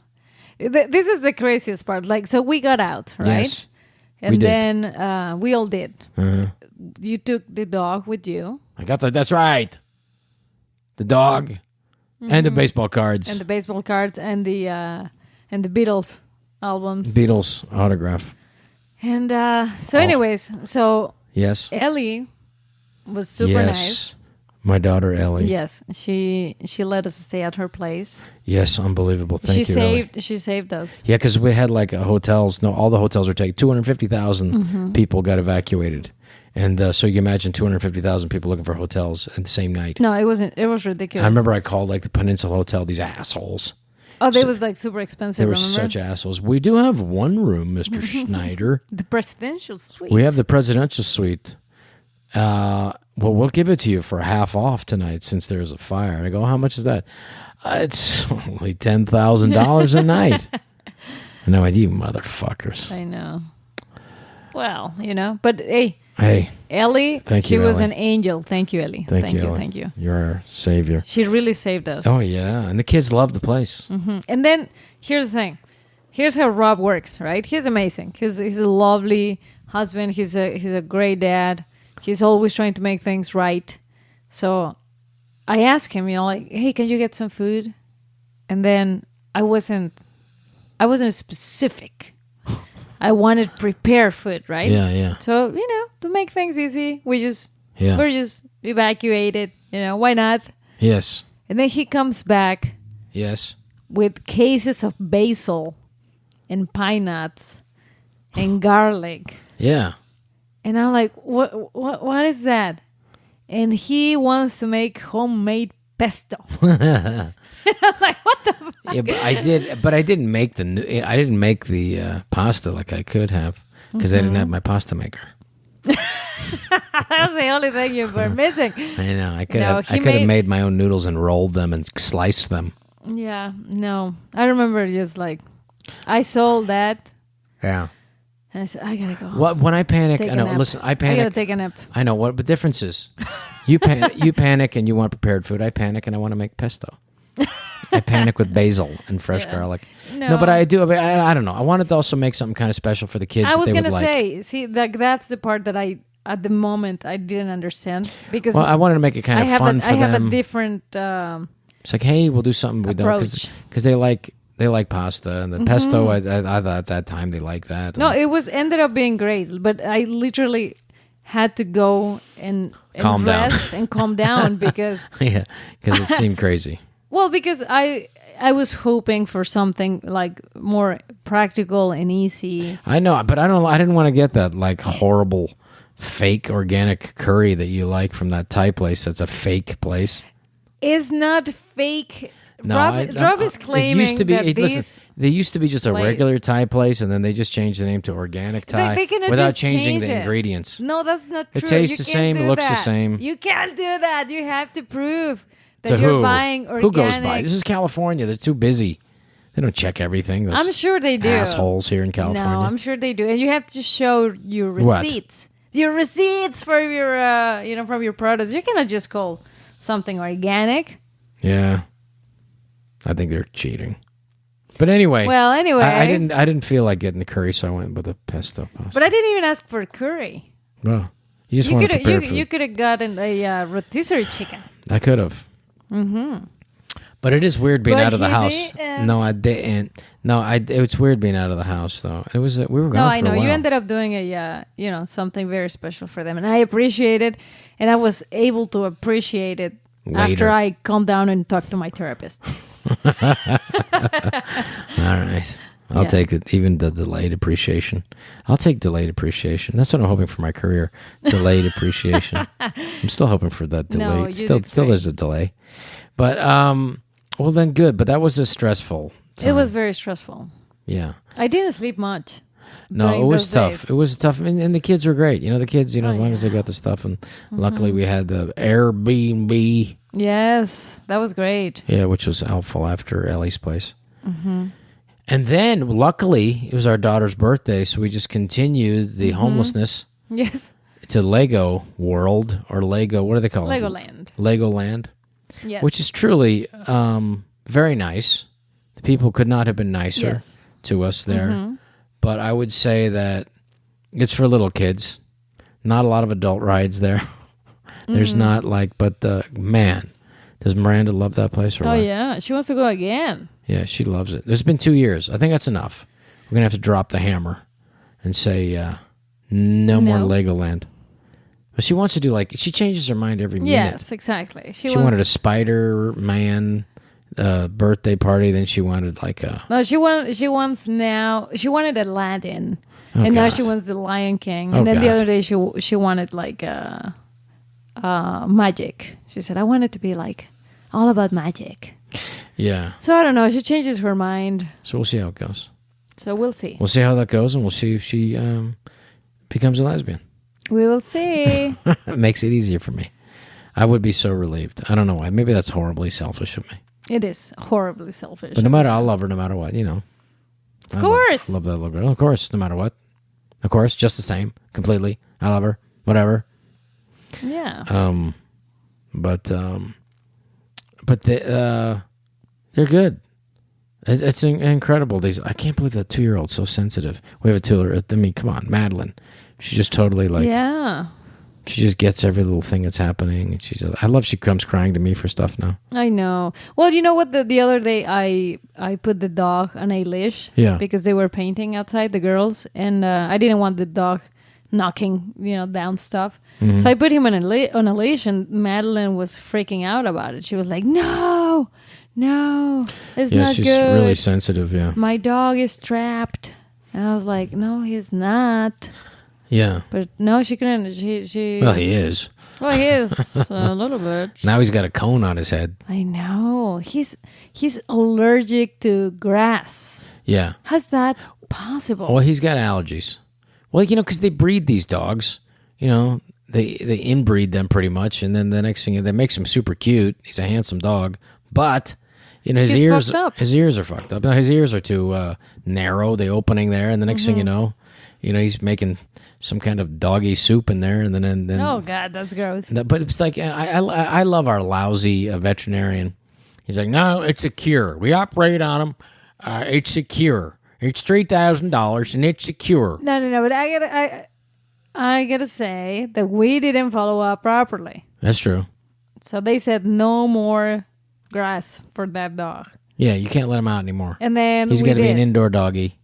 Speaker 2: This is the craziest part. Like, so we got out, right?
Speaker 1: Yes.
Speaker 2: And then we all did.
Speaker 1: Uh-huh.
Speaker 2: You took the dog with you.
Speaker 1: I got that. That's right. The dog. And the baseball cards.
Speaker 2: And the baseball cards and the Beatles albums.
Speaker 1: Beatles autograph.
Speaker 2: And anyways,
Speaker 1: yes.
Speaker 2: Ellie was super nice.
Speaker 1: My daughter Ellie.
Speaker 2: Yes, she let us stay at her place.
Speaker 1: Yes, unbelievable. Thank you, Ellie.
Speaker 2: She saved us.
Speaker 1: Yeah, because we had like hotels. No, all the hotels were taken. 250,000 people got evacuated. And so you imagine 250,000 people looking for hotels at the same night.
Speaker 2: No, it wasn't. It was ridiculous.
Speaker 1: I remember I called like the Peninsula Hotel, these assholes.
Speaker 2: Oh, they was like super expensive.
Speaker 1: They were such assholes. We do have one room, Mr. Schneider.
Speaker 2: The presidential suite.
Speaker 1: We have the presidential suite. Well, we'll give it to you for half off tonight since there's a fire. And I go, how much is that? It's only $10,000 a night. No, you motherfuckers.
Speaker 2: I know. Well, but hey, Ellie,
Speaker 1: thank you,
Speaker 2: she was
Speaker 1: Ellie.
Speaker 2: an angel. Thank you, Ellie.
Speaker 1: Thank you. You're our savior.
Speaker 2: She really saved us.
Speaker 1: Oh yeah, and the kids love the place.
Speaker 2: Mm-hmm. And then here's the thing. Here's how Rob works, right? He's amazing. He's a lovely husband. He's a great dad. He's always trying to make things right. So I asked him, like, hey, can you get some food? And then I wasn't specific. I wanted prepared food, right?
Speaker 1: Yeah.
Speaker 2: So, to make things easy, we're just evacuated, why not?
Speaker 1: Yes.
Speaker 2: And then he comes back.
Speaker 1: Yes.
Speaker 2: With cases of basil and pine nuts and garlic.
Speaker 1: Yeah.
Speaker 2: And I'm like, what is that? And he wants to make homemade pesto. I'm like, what the fuck?
Speaker 1: Yeah, but I didn't make the pasta like I could have because I didn't have my pasta maker.
Speaker 2: That's the only thing you were missing.
Speaker 1: I know. I could have made my own noodles and rolled them and sliced them.
Speaker 2: Yeah, no. I remember just like I sold that.
Speaker 1: Yeah.
Speaker 2: And I said, I gotta go.
Speaker 1: When I panic, I know.
Speaker 2: Nap.
Speaker 1: Listen, I panic.
Speaker 2: I gotta take a nap.
Speaker 1: I know what the difference is. You panic and you want prepared food. I panic and I want to make pesto. I panic with basil and fresh garlic. No, but I do. I don't know. I wanted to also make something kind of special for the kids.
Speaker 2: I was gonna say, see, that's the part that at the moment I didn't understand because
Speaker 1: I wanted to make it kind of fun for them.
Speaker 2: I have a different.
Speaker 1: It's like, hey, we'll do something we don't because they like They like pasta, and the pesto. I thought at that time they liked that.
Speaker 2: No, it was ended up being great, but I literally had to go and
Speaker 1: calm
Speaker 2: rest
Speaker 1: down.
Speaker 2: and calm down because
Speaker 1: because it seemed crazy.
Speaker 2: Well, because I was hoping for something like more practical and easy.
Speaker 1: I know, but I didn't want to get that like horrible fake organic curry that you like from that Thai place. That's a fake place.
Speaker 2: It's not fake.
Speaker 1: No,
Speaker 2: Rob is claiming
Speaker 1: it used to be,
Speaker 2: that
Speaker 1: listen, they used to be just a regular Thai place, and then they just changed the name to Organic Thai without changing the ingredients.
Speaker 2: No, that's not true.
Speaker 1: It tastes the same, it looks the same.
Speaker 2: You can't do that. You have to prove that
Speaker 1: So
Speaker 2: you're buying organic.
Speaker 1: Who goes by? This is California. They're too busy. They don't check everything.
Speaker 2: I'm sure they do.
Speaker 1: Assholes here in California.
Speaker 2: No, I'm sure they do. And you have to show your receipts.
Speaker 1: What?
Speaker 2: Your receipts for your, from your products. You cannot just call something organic.
Speaker 1: Yeah. I think they're cheating. But anyway.
Speaker 2: Well, anyway.
Speaker 1: I didn't feel like getting the curry, so I went with a pesto pasta.
Speaker 2: But I didn't even ask for curry.
Speaker 1: Well, you just want to prepare food.
Speaker 2: You could have gotten a rotisserie chicken.
Speaker 1: I could have. Mm-hmm. But it is weird being out of the house.
Speaker 2: Didn't.
Speaker 1: No, I didn't. No, it's weird being out of the house, though. It was. We were gone. No,
Speaker 2: I know.
Speaker 1: For a while.
Speaker 2: You ended up doing something very special for them, and I appreciate it. And I was able to appreciate it after I calmed down and talked to my therapist.
Speaker 1: All right. I'll take it, even the delayed appreciation. I'll take delayed appreciation. That's what I'm hoping for my career. Delayed appreciation. I'm still hoping for that delay. No, still there's a delay. But well then good, but that was a stressful time.
Speaker 2: It was very stressful.
Speaker 1: Yeah.
Speaker 2: I didn't sleep much.
Speaker 1: No, it was tough. Days. It was tough. And the kids were great. The kids, as long as they got the stuff. And luckily we had the Airbnb.
Speaker 2: Yes, that was great.
Speaker 1: Yeah, which was helpful after Ellie's place. Mm-hmm. And then, luckily, it was our daughter's birthday, so we just continued the homelessness.
Speaker 2: Yes.
Speaker 1: To Lego World, or Lego, what do they call it?
Speaker 2: Legoland.
Speaker 1: Legoland.
Speaker 2: Yes.
Speaker 1: Which is truly very nice. The people could not have been nicer to us there. Mm-hmm. But I would say that it's for little kids. Not a lot of adult rides there. There's not but man, does Miranda love that place or what?
Speaker 2: Oh, yeah. She wants to go again.
Speaker 1: Yeah, she loves it. There's been 2 years. I think that's enough. We're going to have to drop the hammer and say no more Legoland. But she wants to do she changes her mind every minute.
Speaker 2: Yes, exactly. She
Speaker 1: wanted a Spider-Man birthday party. Then she wanted
Speaker 2: No, she wanted Aladdin. And now she wants the Lion King. And then the other day she wanted magic. She said, I want it to be all about magic.
Speaker 1: Yeah.
Speaker 2: So I don't know. She changes her mind.
Speaker 1: So we'll see how it goes.
Speaker 2: So we'll see.
Speaker 1: We'll see how that goes, and we'll see if she becomes a lesbian.
Speaker 2: We will see.
Speaker 1: It makes it easier for me. I would be so relieved. I don't know why. Maybe that's horribly selfish of me.
Speaker 2: It is horribly selfish.
Speaker 1: But no matter, I'll love her no matter what,
Speaker 2: Of course.
Speaker 1: I love that little girl. Of course, no matter what. Of course, just the same. Completely. I love her. Whatever.
Speaker 2: Yeah.
Speaker 1: But they're good. It's incredible. I can't believe that 2-year-old's so sensitive. We have a 2-year-old. I mean, come on, Madeline. She's just totally
Speaker 2: yeah.
Speaker 1: She just gets every little thing that's happening. I love she comes crying to me for stuff now.
Speaker 2: I know. Well, you know what? The other day I put the dog on a leash.
Speaker 1: Yeah.
Speaker 2: Because they were painting outside, the girls, and I didn't want the dog knocking down stuff. Mm-hmm. So I put him on a leash, and Madeline was freaking out about it. She was like, "No, it's not good.
Speaker 1: Yeah, she's really sensitive. Yeah,
Speaker 2: my dog is trapped." And I was like, "No, he's not."
Speaker 1: Yeah,
Speaker 2: but no, she couldn't. She.
Speaker 1: Well, he is.
Speaker 2: Well, he is a little bit.
Speaker 1: Now he's got a cone on his head.
Speaker 2: I know. He's allergic to grass.
Speaker 1: Yeah.
Speaker 2: How's that possible?
Speaker 1: Well, he's got allergies. Well, because they breed these dogs. They inbreed them pretty much, and then the next thing, that makes him super cute. He's a handsome dog, but his ears are fucked up. No, his ears are too narrow. The opening there, and the next thing you know, he's making some kind of doggy soup in there, and then
Speaker 2: oh god, that's gross.
Speaker 1: But it's I love our lousy veterinarian. He's like, no, it's a cure. We operate on them. It's a cure. It's $3,000, and it's a cure.
Speaker 2: No. But I gotta say that we didn't follow up properly.
Speaker 1: That's true.
Speaker 2: So they said no more grass for that dog.
Speaker 1: Yeah, you can't let him out anymore.
Speaker 2: And then
Speaker 1: he's got to be an indoor doggy.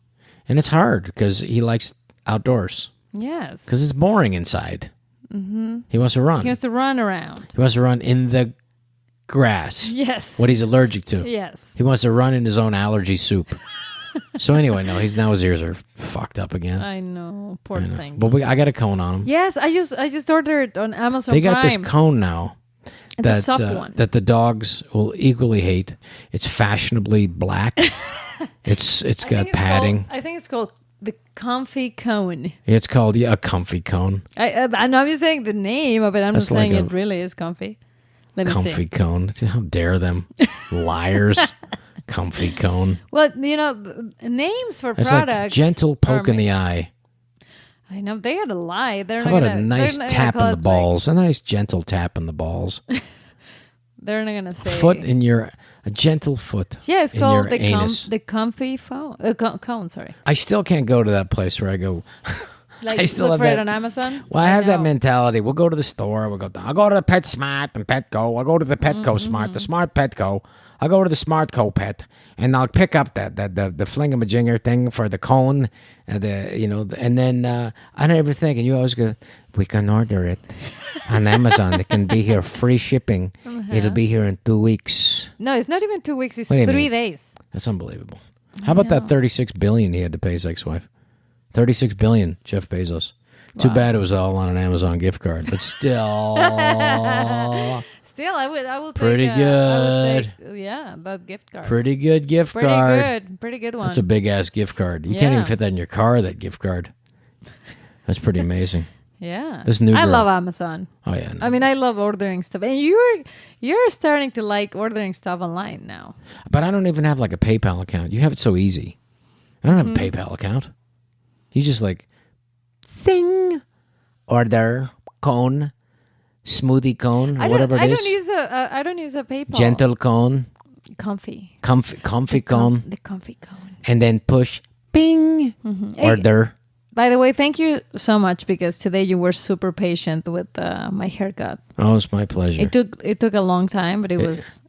Speaker 1: And it's hard because he likes outdoors.
Speaker 2: Yes.
Speaker 1: Because it's boring inside. He wants to run.
Speaker 2: He wants to run around.
Speaker 1: He wants to run in the grass.
Speaker 2: Yes.
Speaker 1: What he's allergic to.
Speaker 2: Yes.
Speaker 1: He wants to run in his own allergy soup. So anyway, no, now his ears are fucked up again.
Speaker 2: I know. Poor thing.
Speaker 1: But I got a cone on him.
Speaker 2: Yes, I just ordered on Amazon
Speaker 1: They got
Speaker 2: Prime.
Speaker 1: this cone now.
Speaker 2: It's a soft one.
Speaker 1: That the dogs will equally hate. It's fashionably black. It's got padding.
Speaker 2: I think it's called the comfy cone.
Speaker 1: It's called a comfy cone.
Speaker 2: I know I'm just saying the name of it. I'm not saying it really is comfy. Let me see.
Speaker 1: Comfy cone. How dare them. Liars. Comfy cone.
Speaker 2: Well, names for
Speaker 1: it's
Speaker 2: products.
Speaker 1: Like gentle poke in the eye.
Speaker 2: I know they gotta lie. They're
Speaker 1: How
Speaker 2: not
Speaker 1: about a nice tap in the balls? A nice gentle tap in the balls.
Speaker 2: They're not gonna say
Speaker 1: a gentle foot.
Speaker 2: Yeah, it's called
Speaker 1: the
Speaker 2: comfy cone. Sorry.
Speaker 1: I still can't go to that place where I go.
Speaker 2: Like I still look for it on Amazon.
Speaker 1: Well, I have that mentality. We'll go to the store. I'll go to the Pet Smart and Petco. I'll go to the Petco Smart, the Smart Petco. I'll go to the Smart Co Pet, and I'll pick up the flingamajinger thing for the cone, and then I don't ever think, and you always go, we can order it on Amazon. It can be here, free shipping. It'll be here in 2 weeks.
Speaker 2: No, it's not even 2 weeks. It's 3 days.
Speaker 1: That's unbelievable. How about that $36 billion he had to pay his ex-wife? $36 billion, Jeff Bezos. Wow. Too bad it was all on an Amazon gift card, but still.
Speaker 2: Still, I will
Speaker 1: pretty
Speaker 2: take
Speaker 1: good.
Speaker 2: That gift card.
Speaker 1: Pretty good gift card.
Speaker 2: Pretty good one.
Speaker 1: That's a big ass gift card. You can't even fit that in your car. That gift card. That's pretty amazing.
Speaker 2: Yeah.
Speaker 1: This new girl.
Speaker 2: I love Amazon.
Speaker 1: Oh yeah. No.
Speaker 2: I mean, I love ordering stuff, and you're starting to like ordering stuff online now.
Speaker 1: But I don't even have like a PayPal account. You have it so easy. I don't have a PayPal account. You just thing, order, cone, smoothie cone, or whatever it is.
Speaker 2: I don't use a PayPal.
Speaker 1: Gentle cone.
Speaker 2: Comfy
Speaker 1: cone.
Speaker 2: The comfy cone.
Speaker 1: And then push, ping, order.
Speaker 2: Hey, by the way, thank you so much because today you were super patient with my haircut.
Speaker 1: Oh, it's my pleasure.
Speaker 2: It took a long time, but it was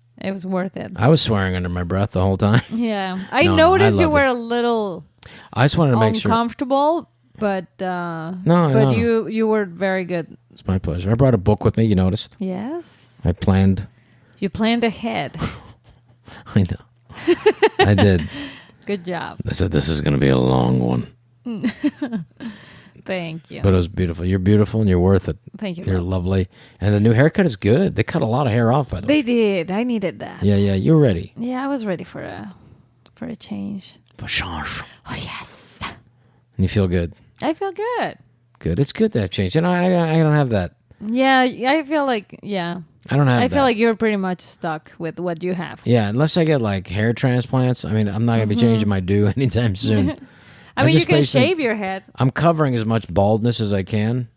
Speaker 2: worth it.
Speaker 1: I was swearing under my breath the whole time.
Speaker 2: Yeah, I noticed you were a little.
Speaker 1: I just wanted to make sure
Speaker 2: uncomfortable, but you were very good.
Speaker 1: It's my pleasure. I brought a book with me. You noticed?
Speaker 2: Yes.
Speaker 1: I planned.
Speaker 2: You planned ahead.
Speaker 1: I know. I did.
Speaker 2: Good job.
Speaker 1: I said this is going to be a long one.
Speaker 2: Thank you.
Speaker 1: But it was beautiful. You're beautiful and you're worth it.
Speaker 2: Thank you.
Speaker 1: You're lovely. And the new haircut is good. They cut a lot of hair off, by the way.
Speaker 2: They did. I needed that.
Speaker 1: Yeah. You're ready.
Speaker 2: Yeah, I was ready for a change.
Speaker 1: For change.
Speaker 2: Oh, yes.
Speaker 1: And you feel good.
Speaker 2: I feel good.
Speaker 1: Good. It's good to have change. And I don't have that.
Speaker 2: Yeah, I feel like,
Speaker 1: I don't have that.
Speaker 2: I feel like you're pretty much stuck with what you have.
Speaker 1: Yeah, unless I get hair transplants. I mean, I'm not going to be changing my do anytime soon.
Speaker 2: I mean, you can shave your head.
Speaker 1: I'm covering as much baldness as I can.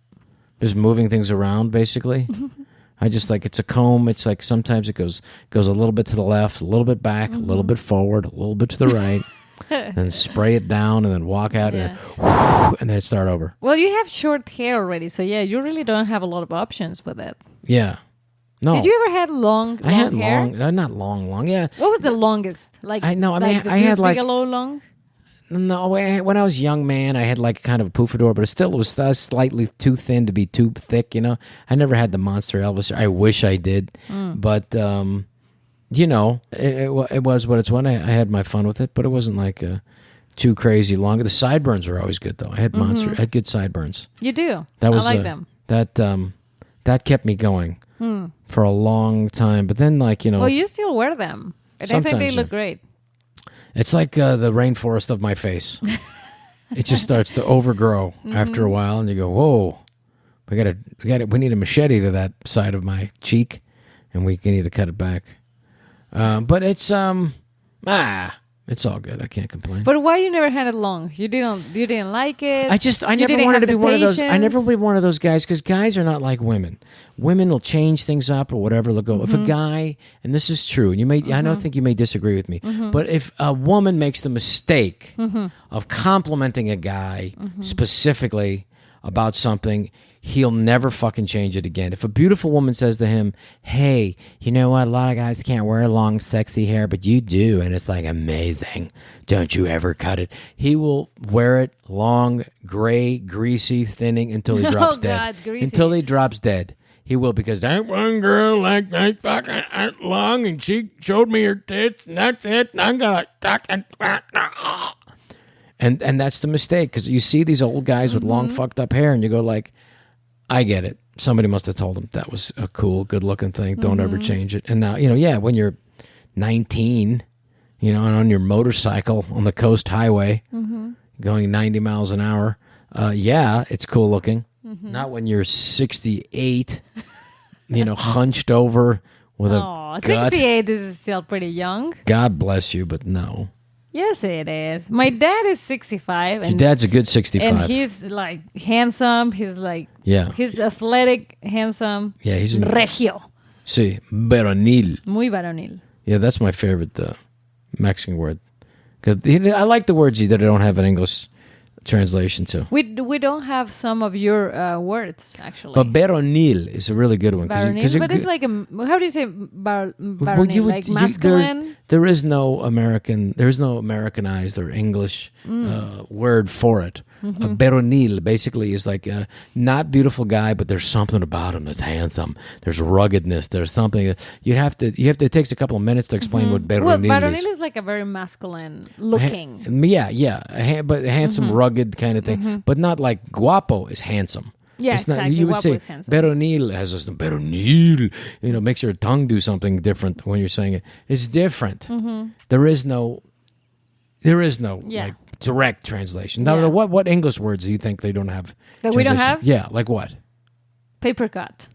Speaker 1: Just moving things around, basically. I just it's a comb. It's sometimes it goes a little bit to the left, a little bit back, a little bit forward, a little bit to the right. Then spray it down and then walk out and then start over.
Speaker 2: Well, you have short hair already, so you really don't have a lot of options with it.
Speaker 1: Yeah. No.
Speaker 2: Did you ever have long hair?
Speaker 1: I had long, not long, yeah.
Speaker 2: What was the longest?
Speaker 1: I had
Speaker 2: Bigelow long?
Speaker 1: No, when I was a young man, I had kind of a poofador, but it was slightly too thin to be too thick, I never had the monster Elvis. I wish I did, but, it was what it's when. I had my fun with it, but it wasn't too crazy long. The sideburns were always good, though. I had I had good sideburns.
Speaker 2: You do?
Speaker 1: I like
Speaker 2: them.
Speaker 1: That kept me going for a long time, but then
Speaker 2: Well, you still wear them, and I think they look great.
Speaker 1: It's like the rainforest of my face. It just starts to overgrow after a while, and you go, "Whoa, we need a machete to that side of my cheek, and we need to cut it back." But it's it's all good. I can't complain.
Speaker 2: But why you never had it long? You didn't like it.
Speaker 1: I never wanted to be one of those. I never be one of those guys because guys are not like women. Women will change things up or whatever. They'll go. If a guy, and this is true, and you may, I don't think you may disagree with me, but if a woman makes the mistake of complimenting a guy specifically about something, he'll never fucking change it again. If a beautiful woman says to him, hey, you know what? A lot of guys can't wear long, sexy hair, but you do. And it's like, amazing. Don't you ever cut it. He will wear it long, gray, greasy, thinning until he drops dead.
Speaker 2: Greasy.
Speaker 1: Until he drops dead. He will, because that one girl like that fucking long and she showed me her tits and that's it. And I'm going to talk and... And that's the mistake, because you see these old guys with long fucked up hair and you go like, I get it. Somebody must have told him that was a cool, good looking thing. Don't ever change it. And now, when you're 19, and on your motorcycle on the coast highway going 90 miles an hour, it's cool looking. Not when you're 68, hunched over with a gut.
Speaker 2: 68 is still pretty young.
Speaker 1: God bless you, but no.
Speaker 2: Yes, it is. My dad is 65. And
Speaker 1: your dad's a good 65.
Speaker 2: And he's like handsome. He's like, he's athletic, handsome.
Speaker 1: Yeah, he's
Speaker 2: regio.
Speaker 1: Sí, varonil.
Speaker 2: Muy varonil.
Speaker 1: Yeah, that's my favorite Mexican word. Cause I like the words that don't have an English translation to.
Speaker 2: We don't have some of your words, actually.
Speaker 1: But varonil is a really good one.
Speaker 2: Varonil, but it's like how do you say varonil? Like masculine?
Speaker 1: There is no Americanized or English word for it. Varonil basically is like a not beautiful guy, but there's something about him that's handsome. There's ruggedness. There's something you have to. It takes a couple of minutes to explain what varonil is.
Speaker 2: Well, varonil is like a very masculine looking.
Speaker 1: But handsome, rugged kind of thing. But not like guapo is handsome.
Speaker 2: Yeah,
Speaker 1: it's not,
Speaker 2: exactly.
Speaker 1: You would
Speaker 2: Guapo
Speaker 1: say
Speaker 2: is handsome.
Speaker 1: varonil has this varonil. Makes your tongue do something different when you're saying it. It's different. There is no like direct translation. Now, what English words do you think they don't have?
Speaker 2: That we don't have?
Speaker 1: Yeah, like what?
Speaker 2: Paper cut.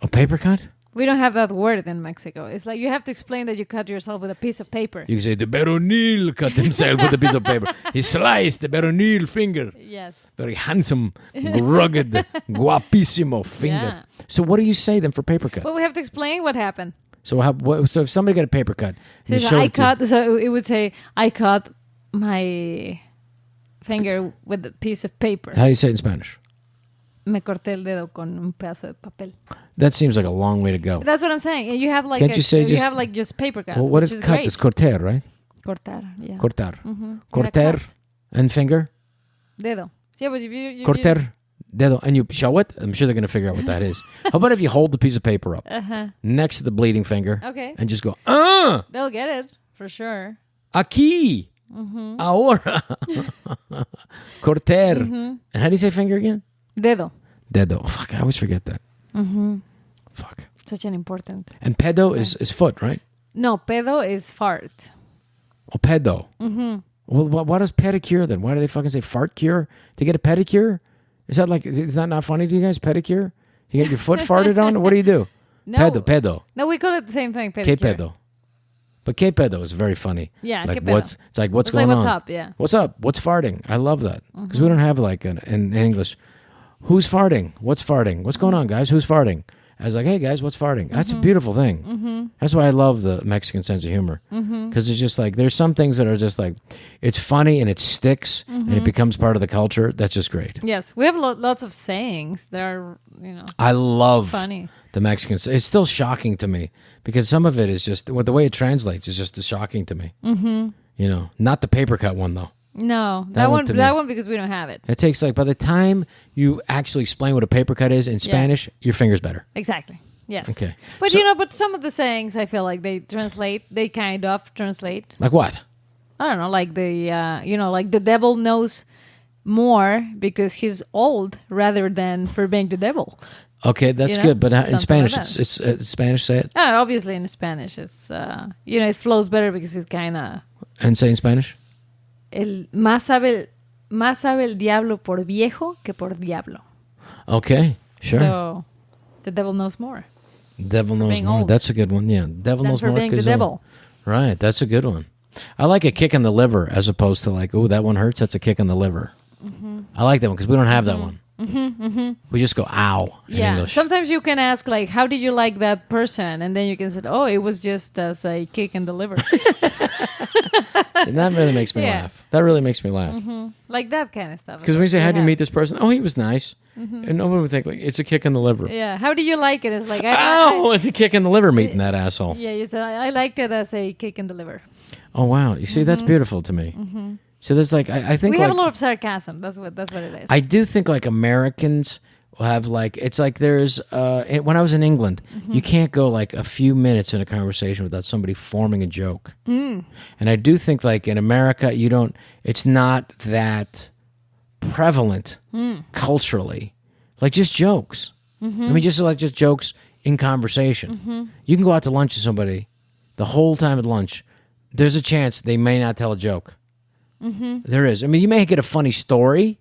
Speaker 1: A paper cut?
Speaker 2: We don't have that word in Mexico. It's like you have to explain that you cut yourself with a piece of paper.
Speaker 1: You can say, the varonil cut himself with a piece of paper. He sliced the varonil finger.
Speaker 2: Yes.
Speaker 1: Very handsome, rugged, guapissimo finger.
Speaker 2: Yeah.
Speaker 1: So what do you say then for paper cut?
Speaker 2: Well, we have to explain what happened.
Speaker 1: So so if somebody got a paper cut,
Speaker 2: so it would say, I cut my finger with a piece of paper.
Speaker 1: How do you say it in Spanish?
Speaker 2: Me corté el dedo con un pedazo de papel.
Speaker 1: That seems like a long way to go.
Speaker 2: That's what I'm saying. You have like just paper cut.
Speaker 1: Well, what is cut?
Speaker 2: Great.
Speaker 1: It's cortar, right?
Speaker 2: Cortar, yeah.
Speaker 1: Cortar.
Speaker 2: Cortar
Speaker 1: and finger?
Speaker 2: Dedo. Yeah, but if you
Speaker 1: cortar, dedo. And you show it? I'm sure they're going to figure out what that is. How about if you hold the piece of paper up next to the bleeding finger and just go,
Speaker 2: They'll get it, for sure.
Speaker 1: Aquí. Ahora. Cortar. And how do you say finger again?
Speaker 2: Dedo.
Speaker 1: Oh, fuck, I always forget that. Fuck.
Speaker 2: Such an important.
Speaker 1: And pedo is foot, right?
Speaker 2: No, pedo is fart.
Speaker 1: Oh, pedo. Well, what is pedicure then? Why do they fucking say fart cure? To get a pedicure? Is that not funny to you guys? Pedicure? You get your foot farted on? What do you do?
Speaker 2: No.
Speaker 1: Pedo.
Speaker 2: No, we call it the same thing, pedicure.
Speaker 1: Que pedo. But que pedo is very funny.
Speaker 2: Yeah,
Speaker 1: like
Speaker 2: que pedo.
Speaker 1: It's like, what's going on?
Speaker 2: What's up, yeah.
Speaker 1: What's up? What's farting? I love that. Because we don't have like in English, who's farting? What's farting? What's going on, guys? Who's farting? I was like, hey, guys, what's farting? That's a beautiful thing. That's why I love the Mexican sense of humor. Because it's just like, there's some things that are just like, it's funny and it sticks and it becomes part of the culture. That's just great.
Speaker 2: Yes, we have lots of sayings that are,
Speaker 1: I love
Speaker 2: funny.
Speaker 1: The Mexicans. It's still shocking to me because some of it is just, the way it translates is just shocking to me. Not the paper cut one, though.
Speaker 2: No, that one because we don't have it.
Speaker 1: It takes by the time you actually explain what a paper cut is in Spanish, your finger's better.
Speaker 2: Exactly. Yes.
Speaker 1: Okay.
Speaker 2: But but some of the sayings I feel like they kind of translate.
Speaker 1: Like what?
Speaker 2: I don't know, like like the devil knows more because he's old rather than for being the devil.
Speaker 1: Okay, that's good. But in Spanish, like it's Spanish, say it.
Speaker 2: Obviously in Spanish, it's it flows better because it's kind of.
Speaker 1: And say in Spanish.
Speaker 2: Más sabe el diablo por viejo que por diablo.
Speaker 1: Okay, sure.
Speaker 2: So, the devil knows more.
Speaker 1: Devil knows more. Old. That's a good one. Yeah, devil knows more.
Speaker 2: Being the devil.
Speaker 1: Right, that's a good one. I like a kick in the liver as opposed to like, oh, that one hurts. That's a kick in the liver. I like that one because we don't have that one. We just go, ow, in English.
Speaker 2: Sometimes you can ask, like, how did you like that person? And then you can say, oh, it was just as a kick in the liver.
Speaker 1: And that really makes me laugh. That really makes me laugh.
Speaker 2: Mm-hmm. Like that kind of stuff.
Speaker 1: Because when you say, how do you meet this person? Oh, he was nice. Mm-hmm. And no one would think, like, it's a kick in the liver.
Speaker 2: Yeah. How do you like it? It's like,
Speaker 1: it's a kick in the liver meeting that asshole.
Speaker 2: Yeah, you said, I liked it as a kick in the liver.
Speaker 1: Oh, wow. You see, that's beautiful to me. Mm-hmm. So there's like, I think
Speaker 2: we have a lot of sarcasm. That's what it is.
Speaker 1: I do think like Americans will have like, it's like there's, when I was in England, you can't go like a few minutes in a conversation without somebody forming a joke. And I do think like in America, it's not that prevalent culturally, like just jokes. I mean, just jokes in conversation. You can go out to lunch with somebody the whole time at lunch. There's a chance they may not tell a joke. There is. I mean, you may get a funny story,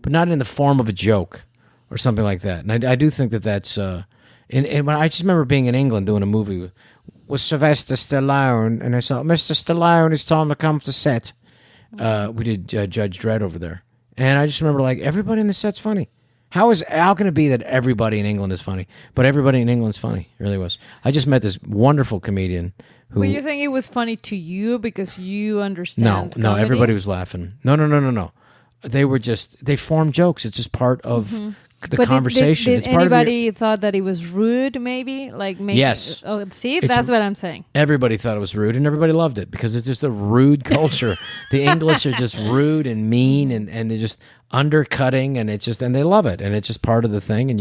Speaker 1: but not in the form of a joke or something like that. And I do think that's. And when I just remember being in England doing a movie with Sylvester Stallone, and I saw Mr. Stallone. It's time to come to set. We did Judge Dredd over there, and I just remember like everybody in the set's funny. How can it be that everybody in England is funny, but everybody in England's funny? It really was. I just met this wonderful comedian.
Speaker 2: But you think it was funny to you because you understand?
Speaker 1: No, everybody was laughing. No. They formed jokes. It's just part of the conversation.
Speaker 2: Did anybody thought that it was rude? Maybe.
Speaker 1: Yes.
Speaker 2: Oh, see, that's what I'm saying.
Speaker 1: Everybody thought it was rude, and everybody loved it because it's just a rude culture. The English are just rude and mean, and they're just undercutting, and they love it, and it's just part of the thing. And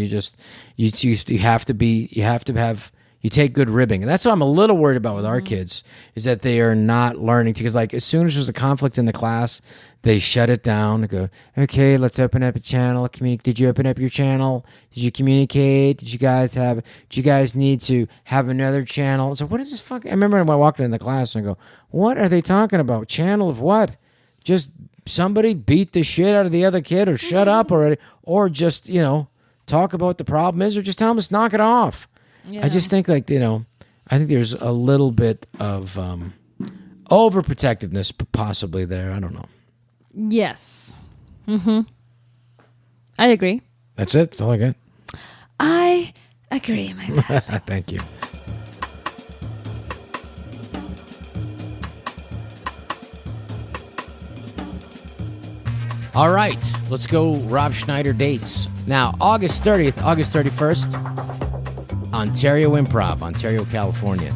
Speaker 1: you take good ribbing. And that's what I'm a little worried about with our kids, is that they are not learning. Because like as soon as there's a conflict in the class, they shut it down and go, okay, let's open up a channel. Did you open up your channel? Did you communicate? Did you guys need to have another channel? So what is this fuck? I remember when I walked in the class and I go, what are they talking about? Channel of what? Just somebody beat the shit out of the other kid, or shut up already, or just, talk about what the problem is, or just tell them to knock it off. Yeah. I just think I think there's a little bit of overprotectiveness possibly there. I don't know.
Speaker 2: Yes. I agree.
Speaker 1: That's it. That's all I got.
Speaker 2: I agree, my love.
Speaker 1: Thank you. All right. Let's go Rob Schneider dates. Now, August 30th, August 31st, Ontario Improv, Ontario, California.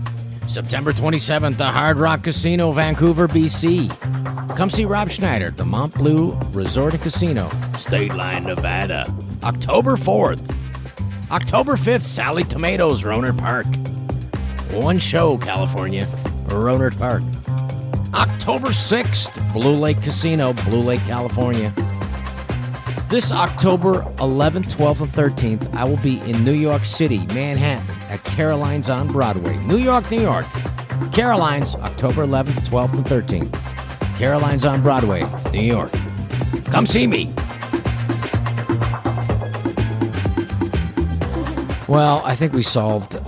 Speaker 1: September 27th, the Hard Rock Casino, Vancouver, BC. Come see Rob Schneider at the Mont Bleu Resort and Casino, State Line, Nevada. October 4th. October 5th, Sally Tomatoes, Rohnert Park. One show, California, Rohnert Park. October 6th, Blue Lake Casino, Blue Lake, California. This October 11th, 12th, and 13th, I will be in New York City, Manhattan, at Caroline's on Broadway. New York, New York. Caroline's, October 11th, 12th, and 13th. Caroline's on Broadway, New York. Come see me. Well, I think we solved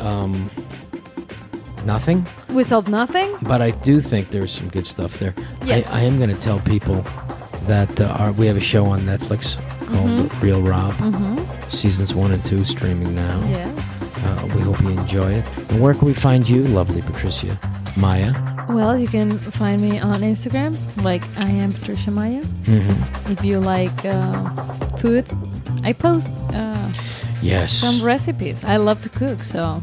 Speaker 1: nothing.
Speaker 2: We solved nothing?
Speaker 1: But I do think there's some good stuff there.
Speaker 2: Yes.
Speaker 1: I am going to tell people that we have a show on Netflix called Real Rob. Seasons 1 and 2 streaming now.
Speaker 2: Yes.
Speaker 1: We hope you enjoy it. And where can we find you, lovely Patricia? Maya?
Speaker 2: Well, you can find me on Instagram, like I am Patricia Maya. If you like food, I post some recipes. I love to cook, so...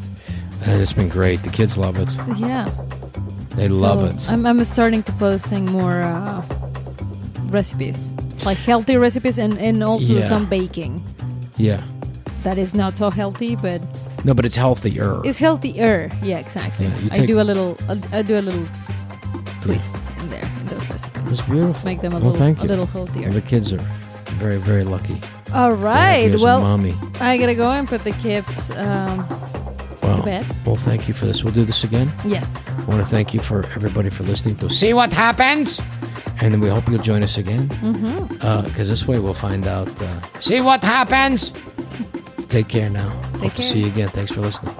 Speaker 1: it's been great. The kids love it.
Speaker 2: Yeah.
Speaker 1: They love it.
Speaker 2: I'm starting to posting more recipes, like healthy recipes, and also some baking.
Speaker 1: Yeah.
Speaker 2: That is not so healthy, but...
Speaker 1: No, but it's healthier.
Speaker 2: It's healthier. Yeah, exactly. Yeah, I do a little twist in there in those recipes.
Speaker 1: That's beautiful.
Speaker 2: Make them a little healthier.
Speaker 1: Well, the kids are very, very lucky.
Speaker 2: All right. Well,
Speaker 1: mommy.
Speaker 2: I gotta go and put the kids to bed.
Speaker 1: Well, thank you for this. We'll do this again.
Speaker 2: Yes.
Speaker 1: I want to thank you for everybody for listening to See What Happens. And then we hope you'll join us again. Because this way we'll find out. See what happens. Take care now. Hope to see you again. Thanks for listening.